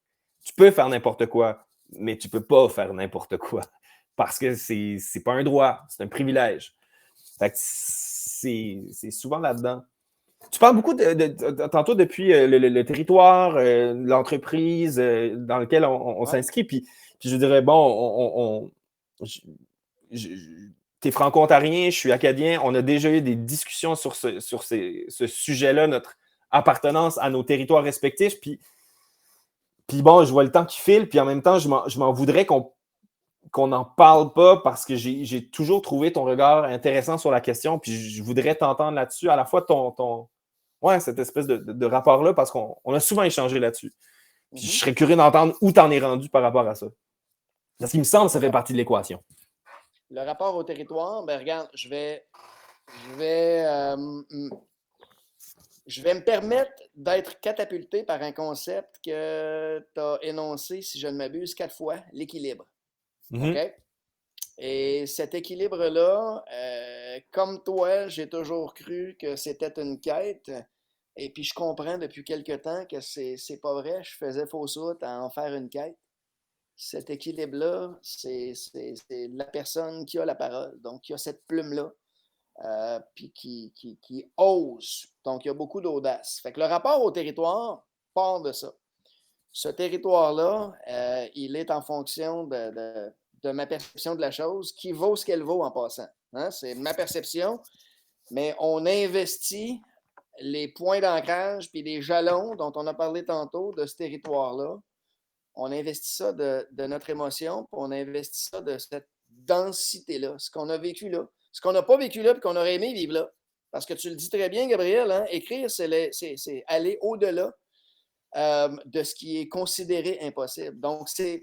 Tu peux faire n'importe quoi, mais tu ne peux pas faire n'importe quoi. Parce que c'est pas un droit, c'est un privilège. Fait que c'est souvent là-dedans. Tu parles beaucoup tantôt depuis le territoire, l'entreprise dans lequel on s'inscrit. Puis je dirais, bon, tu es franco-ontarien, je suis acadien. On a déjà eu des discussions sur ce sujet-là, notre appartenance à nos territoires respectifs. Puis bon, je vois le temps qui file. Puis en même temps, je m'en voudrais qu'on n'en parle pas parce que j'ai toujours trouvé ton regard intéressant sur la question. Puis je voudrais t'entendre là-dessus, à la fois ouais, cette espèce de rapport-là, parce qu'on a souvent échangé là-dessus. Puis je serais curieux d'entendre où tu en es rendu par rapport à ça. Parce qu'il me semble que ça fait partie de l'équation. Le rapport au territoire, ben regarde, je vais me permettre d'être catapulté par un concept que tu as énoncé, si je ne m'abuse, 4 fois, l'équilibre. OK? Et cet équilibre-là, comme toi, j'ai toujours cru que c'était une quête. Et puis je comprends depuis quelque temps que c'est pas vrai. Je faisais fausse route à en faire une quête. Cet équilibre-là, c'est la personne qui a la parole, donc qui a cette plume-là, puis qui ose. Donc, il y a beaucoup d'audace. Fait que le rapport au territoire part de ça. Ce territoire-là, il est en fonction de ma perception de la chose, qui vaut ce qu'elle vaut en passant. Hein? C'est ma perception, mais on investit les points d'ancrage puis les jalons dont on a parlé tantôt de ce territoire-là. On investit ça de notre émotion, puis on investit ça de cette densité-là, ce qu'on a vécu là, ce qu'on n'a pas vécu là, puis qu'on aurait aimé vivre là. Parce que tu le dis très bien, Gabriel, hein? Écrire, c'est aller au-delà de ce qui est considéré impossible. Donc, c'est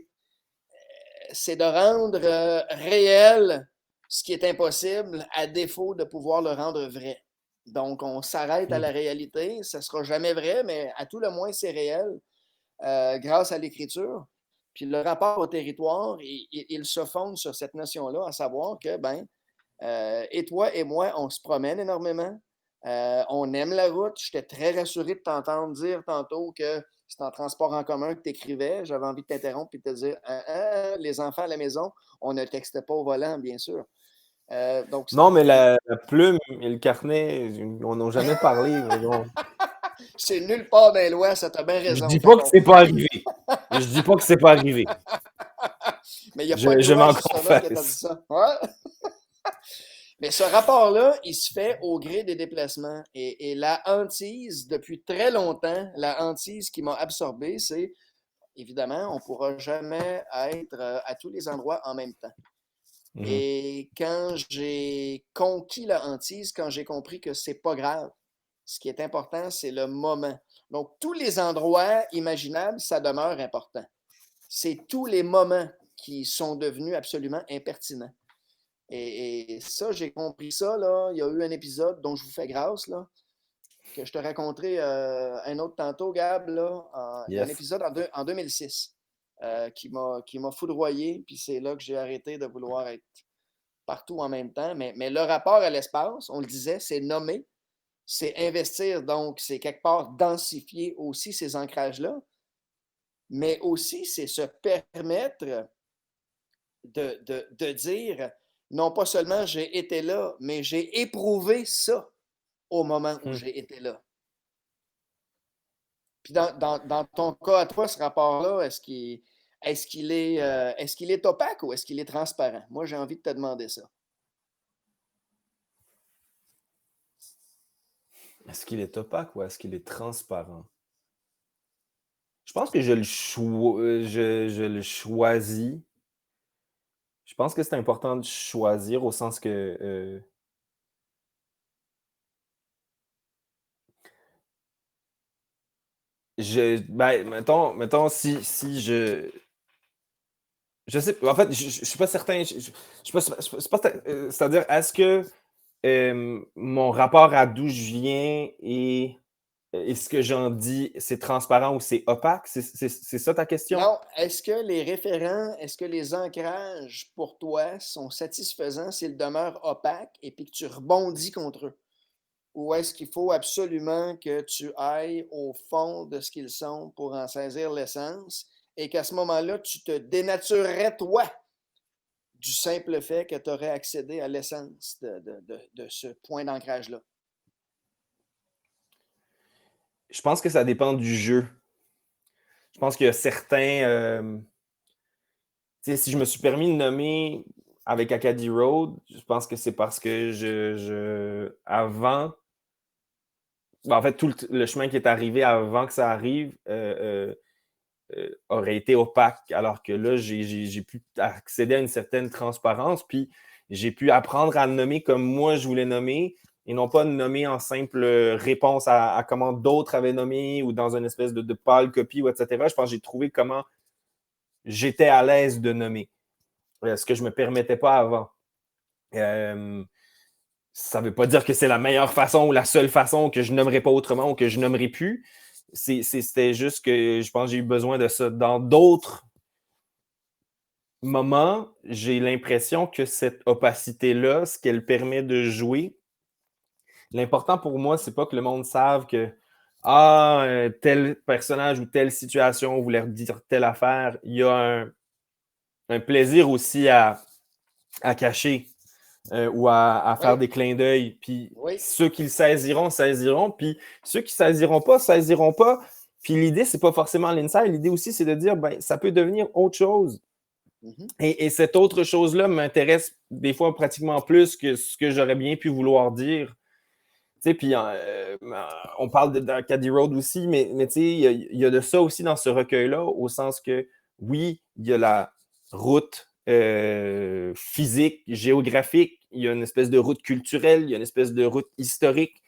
de rendre réel ce qui est impossible à défaut de pouvoir le rendre vrai. Donc, on s'arrête à la réalité. Ça ne sera jamais vrai, mais à tout le moins, c'est réel grâce à l'écriture. Puis le rapport au territoire, il se fonde sur cette notion-là, à savoir que, et toi et moi, on se promène énormément. On aime la route. J'étais très rassuré de t'entendre dire tantôt que c'est en transport en commun que tu écrivais. J'avais envie de t'interrompre et de te dire les enfants à la maison, on ne texte pas au volant, bien sûr. Donc, Non, mais la plume et le carnet, on n'a jamais parlé. c'est nulle part dans les lois, ça t'a bien Je raison. dis pas que c'est pas arrivé. Je dis pas que c'est pas arrivé. Mais il n'y a pas de Je loi m'en justement qui t'a dit confesse. ça. Ouais. Mais ce rapport-là, il se fait au gré des déplacements. Et la hantise, depuis très longtemps, la hantise qui m'a absorbé, c'est, évidemment, on ne pourra jamais être à tous les endroits en même temps. Et quand j'ai conquis la hantise, quand j'ai compris que c'est pas grave, ce qui est important, c'est le moment. Donc, tous les endroits imaginables, ça demeure important. C'est tous les moments qui sont devenus absolument impertinents. Et ça, j'ai compris ça, là. Il y a eu un épisode dont je vous fais grâce, là, que je te raconterai un autre tantôt, Gab, là. Il y a un épisode en 2006 qui m'a foudroyé, puis c'est là que j'ai arrêté de vouloir être partout en même temps. Mais le rapport à l'espace, on le disait, c'est nommer, c'est investir, donc c'est quelque part densifier aussi ces ancrages-là, mais aussi c'est se permettre de dire, non pas seulement j'ai été là, mais j'ai éprouvé ça au moment où j'ai été là. Puis dans ton cas à toi, ce rapport-là, est-ce qu'il est-ce qu'il est opaque ou est-ce qu'il est transparent? Moi, j'ai envie de te demander ça. Est-ce qu'il est opaque ou est-ce qu'il est transparent? Je pense que je le choisis. Je pense que c'est important de choisir au sens que mettons si je sais, en fait, je suis pas certain. Je suis pas, c'est-à-dire, est-ce que mon rapport à d'où je viens et ce que j'en dis, c'est transparent ou c'est opaque? C'est ça ta question? Non, est-ce que les référents, est-ce que les ancrages pour toi sont satisfaisants s'ils demeurent opaques et puis que tu rebondis contre eux? Ou est-ce qu'il faut absolument que tu ailles au fond de ce qu'ils sont pour en saisir l'essence et qu'à ce moment-là, tu te dénaturerais toi du simple fait que tu aurais accédé à l'essence de ce point d'ancrage-là? Je pense que ça dépend du jeu. Je pense qu'il y a certains. Si je me suis permis de nommer avec Acadie Road, je pense que c'est parce que avant, en fait, tout le chemin qui est arrivé avant que ça arrive aurait été opaque, alors que là, j'ai pu accéder à une certaine transparence, puis j'ai pu apprendre à nommer comme moi je voulais nommer, et non pas nommer en simple réponse à comment d'autres avaient nommé ou dans une espèce de pâle copie, ou etc. Je pense que j'ai trouvé comment j'étais à l'aise de nommer, ce que je ne me permettais pas avant. Ça ne veut pas dire que c'est la meilleure façon ou la seule façon, que je nommerai pas autrement ou que je nommerai plus. C'était juste que je pense que j'ai eu besoin de ça. Dans d'autres moments, j'ai l'impression que cette opacité-là, ce qu'elle permet de jouer, l'important pour moi, c'est pas que le monde sache que tel personnage ou telle situation voulait dire telle affaire. Il y a un plaisir aussi à cacher ou à faire Oui, des clins d'œil. Puis oui. ceux qui le saisiront, saisiront. Puis ceux qui ne saisiront pas, saisiront pas. Puis l'idée, c'est pas forcément l'inside. L'idée aussi, c'est de dire, ben, ça peut devenir autre chose. Mhm. Et cette autre chose-là m'intéresse des fois pratiquement plus que ce que j'aurais bien pu vouloir dire. Tu sais, puis on parle d'Acadie Road aussi, mais tu sais, il y a de ça aussi dans ce recueil-là, au sens que, oui, il y a la route physique, géographique, il y a une espèce de route culturelle, il y a une espèce de route historique.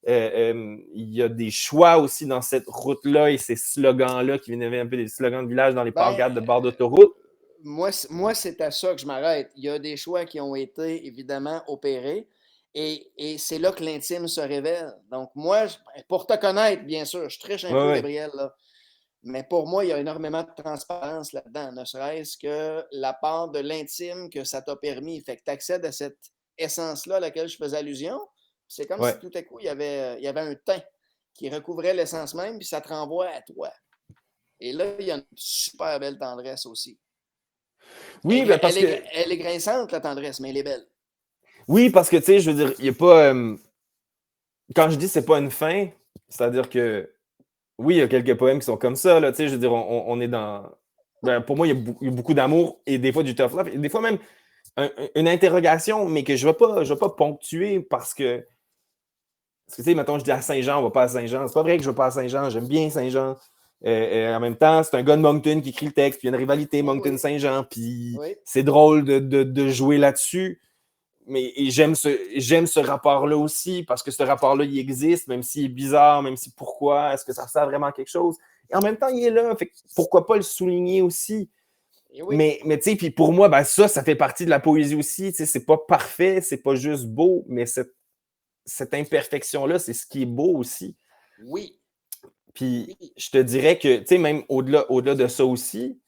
Il y a des choix aussi dans cette route-là et ces slogans-là qui venaient un peu des slogans de village dans les Ben, pancartes de bord d'autoroute. moi c'est à ça que je m'arrête. Il y a des choix qui ont été évidemment opérés et c'est là que l'intime se révèle. Donc, moi, pour te connaître, bien sûr, je triche un Ouais, peu, ouais. Gabriel, là, mais pour moi, il y a énormément de transparence là-dedans, ne serait-ce que la part de l'intime que ça t'a permis. Fait que tu accèdes à cette essence-là à laquelle je faisais allusion. C'est comme si Ouais. tout à coup, il y avait un teint qui recouvrait l'essence même, puis ça te renvoie à toi. Et là, il y a une super belle tendresse aussi. Oui, ben parce que Elle est grinçante, la tendresse, mais elle est belle. oui, parce que tu sais, je veux dire, il n'y a pas. Quand je dis c'est pas une fin, c'est-à-dire que oui, il y a quelques poèmes qui sont comme ça, là, tu sais, je veux dire, on est dans. Ben, pour moi, il y a beaucoup d'amour et des fois du tough love, et des fois même une interrogation, mais que je vais pas ponctuer parce que, tu sais, mettons, je dis à Saint-Jean, on va pas à Saint-Jean. C'est pas vrai que je vais pas à Saint-Jean, j'aime bien Saint-Jean. En même temps, c'est un gars de Moncton qui écrit le texte, puis il y a une rivalité Oui, oui, Moncton-Saint-Jean, puis oui. c'est drôle de jouer là-dessus. Mais j'aime ce rapport-là aussi, parce que ce rapport-là, il existe, même s'il est bizarre, même si pourquoi, est-ce que ça sert vraiment à quelque chose? Et en même temps, il est là, fait que pourquoi pas le souligner aussi? Et oui, Mais tu sais, puis pour moi, ben ça fait partie de la poésie aussi, tu sais, c'est pas parfait, c'est pas juste beau, mais cette imperfection-là, c'est ce qui est beau aussi. oui, Puis oui. je te dirais que, tu sais, même au-delà de ça aussi,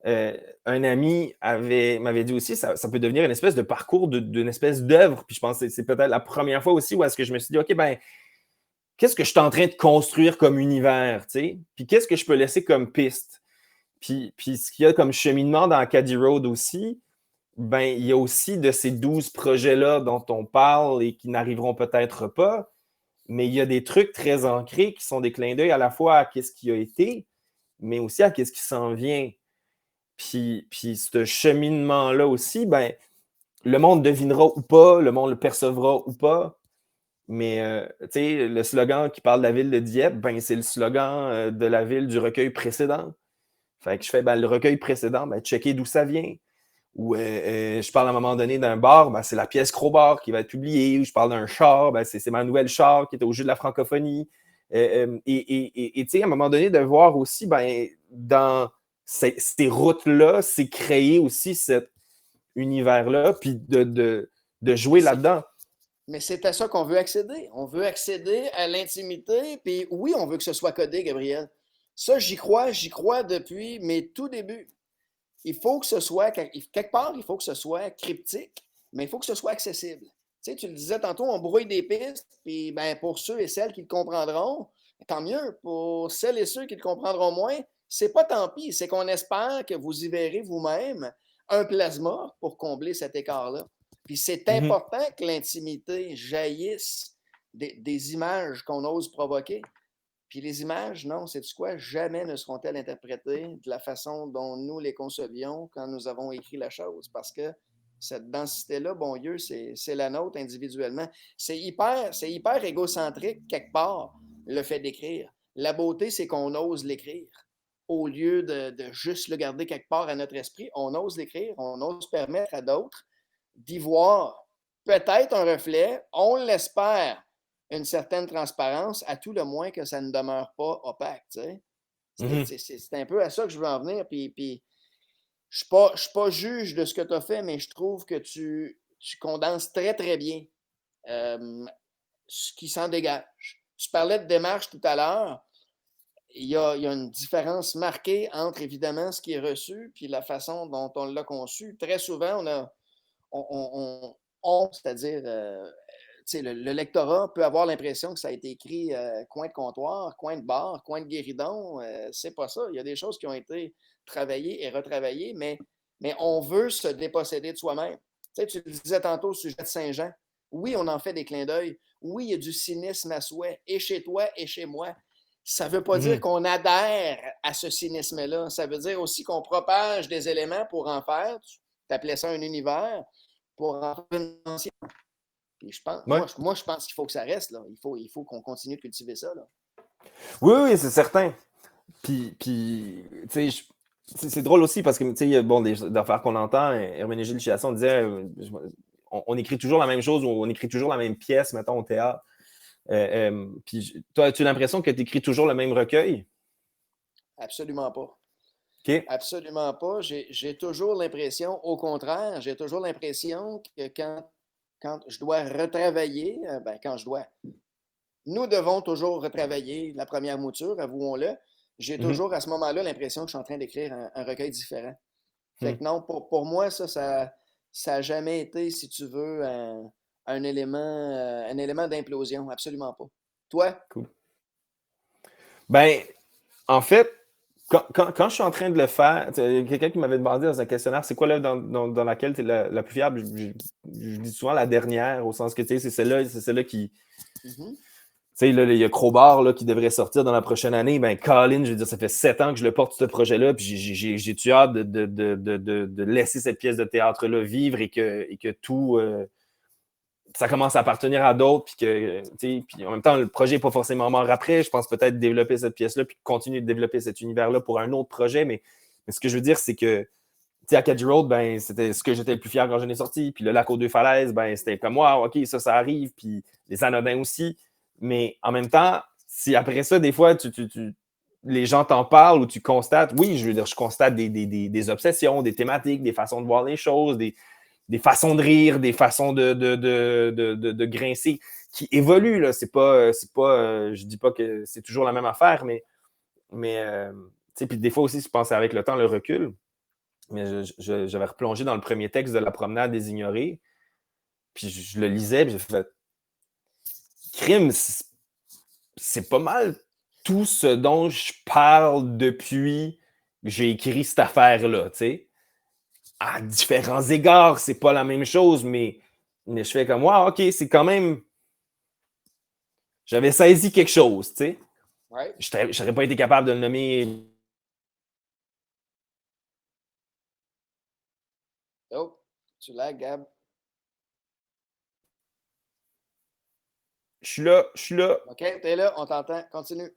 un ami m'avait dit aussi, ça peut devenir une espèce de parcours d'une espèce d'œuvre. Puis je pense que c'est peut-être la première fois aussi où est-ce que je me suis dit, OK, ben, qu'est-ce que je suis en train de construire comme univers, tu sais? Puis qu'est-ce que je peux laisser comme piste? Puis ce qu'il y a comme cheminement dans Acadie Road aussi, ben, il y a aussi de ces 12 projets-là dont on parle et qui n'arriveront peut-être pas, mais il y a des trucs très ancrés qui sont des clins d'œil à la fois à ce qui a été, mais aussi à ce qui s'en vient. Puis ce cheminement-là aussi, ben, le monde devinera ou pas, le monde le percevra ou pas. Mais tu sais, le slogan qui parle de la ville de Dieppe, ben, c'est le slogan de la ville du recueil précédent. Fait que je fais ben, le recueil précédent, ben, checker d'où ça vient. Ou je parle à un moment donné d'un bar, ben, c'est la pièce Crowbar qui va être publiée. Ou je parle d'un char, ben, c'est ma nouvelle char qui est au jeu de la francophonie. Et tu sais, à un moment donné, de voir aussi, ben, dans ces routes-là, c'est créer aussi cet univers-là, puis de jouer là-dedans. Mais c'est à ça qu'on veut accéder. On veut accéder à l'intimité, puis oui, on veut que ce soit codé, Gabriel. Ça, j'y crois depuis mes tout débuts. Il faut que ce soit, quelque part, il faut que ce soit cryptique, mais il faut que ce soit accessible. Tu sais, tu le disais tantôt, on brouille des pistes, puis ben, pour ceux et celles qui le comprendront, tant mieux. Pour celles et ceux qui le comprendront moins, c'est pas tant pis. C'est qu'on espère que vous y verrez vous-même un plasma pour combler cet écart-là. Puis c'est important que l'intimité jaillisse des images qu'on ose provoquer. Puis les images, non, sais-tu quoi? Jamais ne seront-elles interprétées de la façon dont nous les concevions quand nous avons écrit la chose, parce que cette densité-là, bon Dieu, c'est la nôtre individuellement. C'est hyper égocentrique, quelque part, le fait d'écrire. La beauté, c'est qu'on ose l'écrire. Au lieu de juste le garder quelque part à notre esprit, on ose l'écrire, on ose permettre à d'autres d'y voir peut-être un reflet, on l'espère, une certaine transparence, à tout le moins que ça ne demeure pas opaque. Tu sais. C'est un peu à ça que je veux en venir. Puis je ne suis pas juge de ce que tu as fait, mais je trouve que tu condenses très, très bien ce qui s'en dégage. Tu parlais de démarche tout à l'heure. Il y a une différence marquée entre, évidemment, ce qui est reçu puis la façon dont on l'a conçu. Très souvent, c'est-à-dire le lectorat peut avoir l'impression que ça a été écrit coin de comptoir, coin de bar, coin de guéridon. C'est pas ça. Il y a des choses qui ont été travaillées et retravaillées, mais on veut se déposséder de soi-même. Tu le disais tantôt au sujet de Saint-Jean. Oui, on en fait des clins d'œil. Oui, il y a du cynisme à souhait, et chez toi et chez moi. Ça ne veut pas dire qu'on adhère à ce cynisme-là. Ça veut dire aussi qu'on propage des éléments pour en faire, tu appelais ça un univers, pour en faire une dimension. Puis je pense, Ouais. moi, je pense qu'il faut que ça reste. Là. Il faut qu'on continue de cultiver ça. Là. Oui, oui, c'est certain. Puis tu sais, c'est drôle aussi parce que, tu sais, bon, des affaires qu'on entend, Herménégilde Chiasson disait on écrit toujours la même chose ou on écrit toujours la même pièce, mettons, au théâtre. Puis toi, as-tu l'impression que tu écris toujours le même recueil? Absolument pas. OK. Absolument pas. J'ai toujours l'impression, au contraire, j'ai toujours l'impression que quand je dois retravailler, quand je dois. Nous devons toujours retravailler la première mouture, avouons-le. J'ai toujours à ce moment-là l'impression que je suis en train d'écrire un recueil différent. Fait que non, pour moi, ça n'a jamais été, si tu veux, un élément d'implosion. Absolument pas. Toi? Cool. Ben, en fait, quand je suis en train de le faire, quelqu'un qui m'avait demandé dans un questionnaire, c'est quoi l'œuvre dans laquelle tu es la plus fiable? Je dis souvent la dernière, au sens que c'est celle-là qui. Tu sais, là, il y a Crowbar là, qui devrait sortir dans la prochaine année. Ben, Colin, je veux dire, ça fait 7 ans que je le porte, ce projet-là, puis j'ai hâte de laisser cette pièce de théâtre-là vivre et que tout. Ça commence à appartenir à d'autres, puis en même temps, le projet n'est pas forcément mort après. Je pense peut-être développer cette pièce-là, puis continuer de développer cet univers-là pour un autre projet. Mais ce que je veux dire, c'est que Acadie Road, ben, c'était ce que j'étais le plus fier quand je l'ai sorti. Puis le Lac aux deux falaises, ben, c'était comme moi, OK, ça arrive. Puis les Anodins aussi. Mais en même temps, si après ça, des fois, les gens t'en parlent ou tu constates, oui, je veux dire, je constate des obsessions, des thématiques, des façons de voir les choses, des façons de rire, des façons de grincer qui évoluent. Là. Je dis pas que c'est toujours la même affaire, mais puis des fois aussi, je pense avec le temps, le recul. Mais j'avais replongé dans le premier texte de La promenade des ignorés, puis je le lisais, puis j'ai fait crime, c'est pas mal tout ce dont je parle depuis que j'ai écrit cette affaire-là, tu sais. À différents égards, c'est pas la même chose, mais je fais comme, wow, OK, c'est quand même. J'avais saisi quelque chose, tu sais. Ouais. Je n'aurais pas été capable de le nommer Tu lags, Gab? Je suis là, je suis là. OK, t'es là, on t'entend. Continue.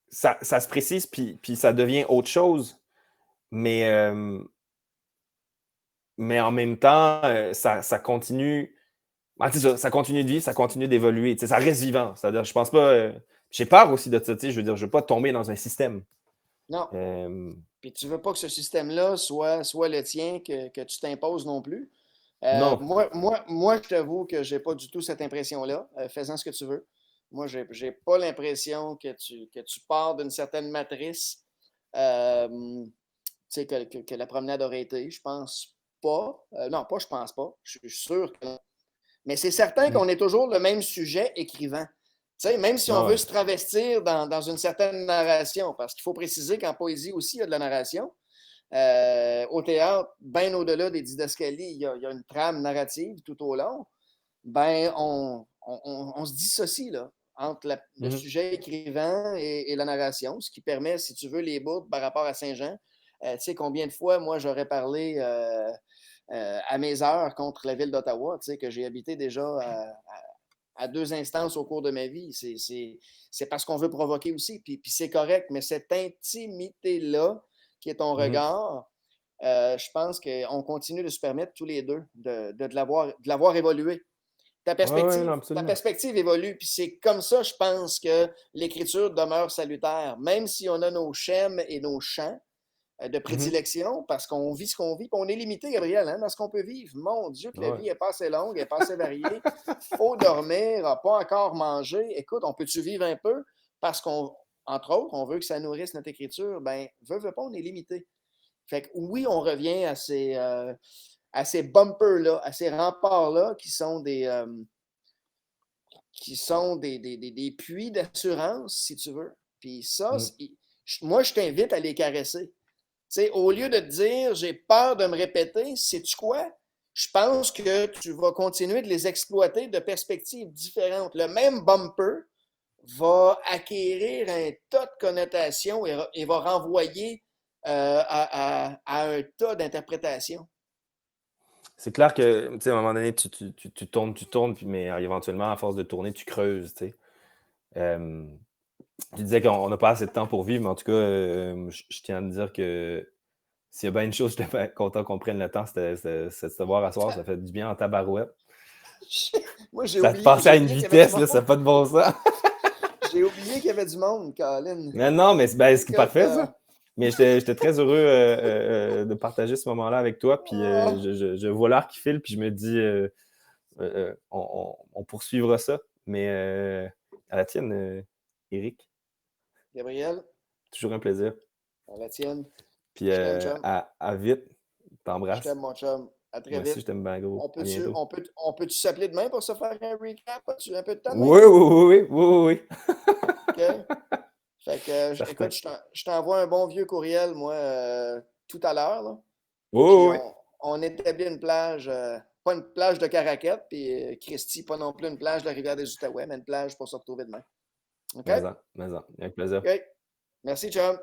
Ça se précise, puis ça devient autre chose, mais en même temps, ça continue. Ça continue de vivre, ça continue d'évoluer. Ça reste vivant. C'est-à-dire, je pense pas. J'ai peur aussi de ça. Je veux dire, je veux pas tomber dans un système. Non. Puis tu veux pas que ce système-là soit le tien, que tu t'imposes non plus. Non. Moi, je t'avoue que j'ai pas du tout cette impression-là. Fais-en ce que tu veux. Moi, j'ai pas l'impression que tu pars d'une certaine matrice. Que la promenade aurait été. Je pense pas. Non, pas je pense pas. Je suis sûr que non. Mais c'est certain qu'on est toujours le même sujet écrivant. Même si on veut se travestir dans une certaine narration, parce qu'il faut préciser qu'en poésie aussi, il y a de la narration. Au théâtre, bien au-delà des didascalies, il y a une trame narrative tout au long. Ben, on se dissocie là, entre le sujet écrivant et la narration, ce qui permet, si tu veux, les bouts par rapport à Saint-Jean. Tu sais combien de fois, moi, j'aurais parlé à mes heures contre la ville d'Ottawa, que j'ai habité déjà à 2 instances au cours de ma vie. C'est parce qu'on veut provoquer aussi, puis c'est correct, mais cette intimité-là, qui est ton regard, je pense qu'on continue de se permettre tous les deux de l'avoir évolué. Ta perspective évolue, puis c'est comme ça, je pense, que l'écriture demeure salutaire. Même si on a nos schèmes et nos champs de prédilection, parce qu'on vit ce qu'on vit, puis on est limité, Gabriel, dans ce qu'on peut vivre. Mon Dieu, que la vie n'est pas assez longue, elle n'est pas assez variée. Il faut dormir, pas encore manger. Écoute, on peut-tu vivre un peu? Parce qu'entre autres, on veut que ça nourrisse notre écriture. Ben, veut pas, on est limité. Fait que oui, on revient à ces bumpers-là, à ces remparts-là qui sont des puits d'assurance, si tu veux. Puis ça, moi, je t'invite à les caresser. Au lieu de te dire j'ai peur de me répéter, sais-tu quoi? Je pense que tu vas continuer de les exploiter de perspectives différentes. Le même bumper va acquérir un tas de connotations et va renvoyer à un tas d'interprétations. C'est clair que, à un moment donné, tu tournes, puis, mais éventuellement, à force de tourner, tu creuses. Tu disais qu'on n'a pas assez de temps pour vivre, mais en tout cas, je tiens à te dire que s'il y a bien une chose, je suis content qu'on prenne le temps, c'est de se voir à soir, ça fait du bien en tabarouette. Moi, j'ai oublié. Ça te passait à une vitesse, là, ça n'a pas de bon sens. J'ai oublié qu'il y avait du monde, Colin. Non, mais c'est parfait, ça. Mais j'étais très heureux de partager ce moment-là avec toi. Puis je vois l'heure qui file, puis je me dis, on poursuivra ça. Mais à la tienne, Éric. Gabriel. Toujours un plaisir. À la tienne. Puis à vite. T'embrasse. Je t'aime, mon chum. À très Moi vite. aussi, je t'aime bien gros. On peut-tu s'appeler demain pour se faire un recap? As-tu un peu de temps? Oui. OK. Fait que, écoute, je t'envoie un bon vieux courriel, moi, tout à l'heure. Oui. On établit une plage, pas une plage de Caraquette, puis Christy, pas non plus une plage de la rivière des Outaouais, mais une plage pour se retrouver demain. OK? Mais avec plaisir. OK. Merci, chum.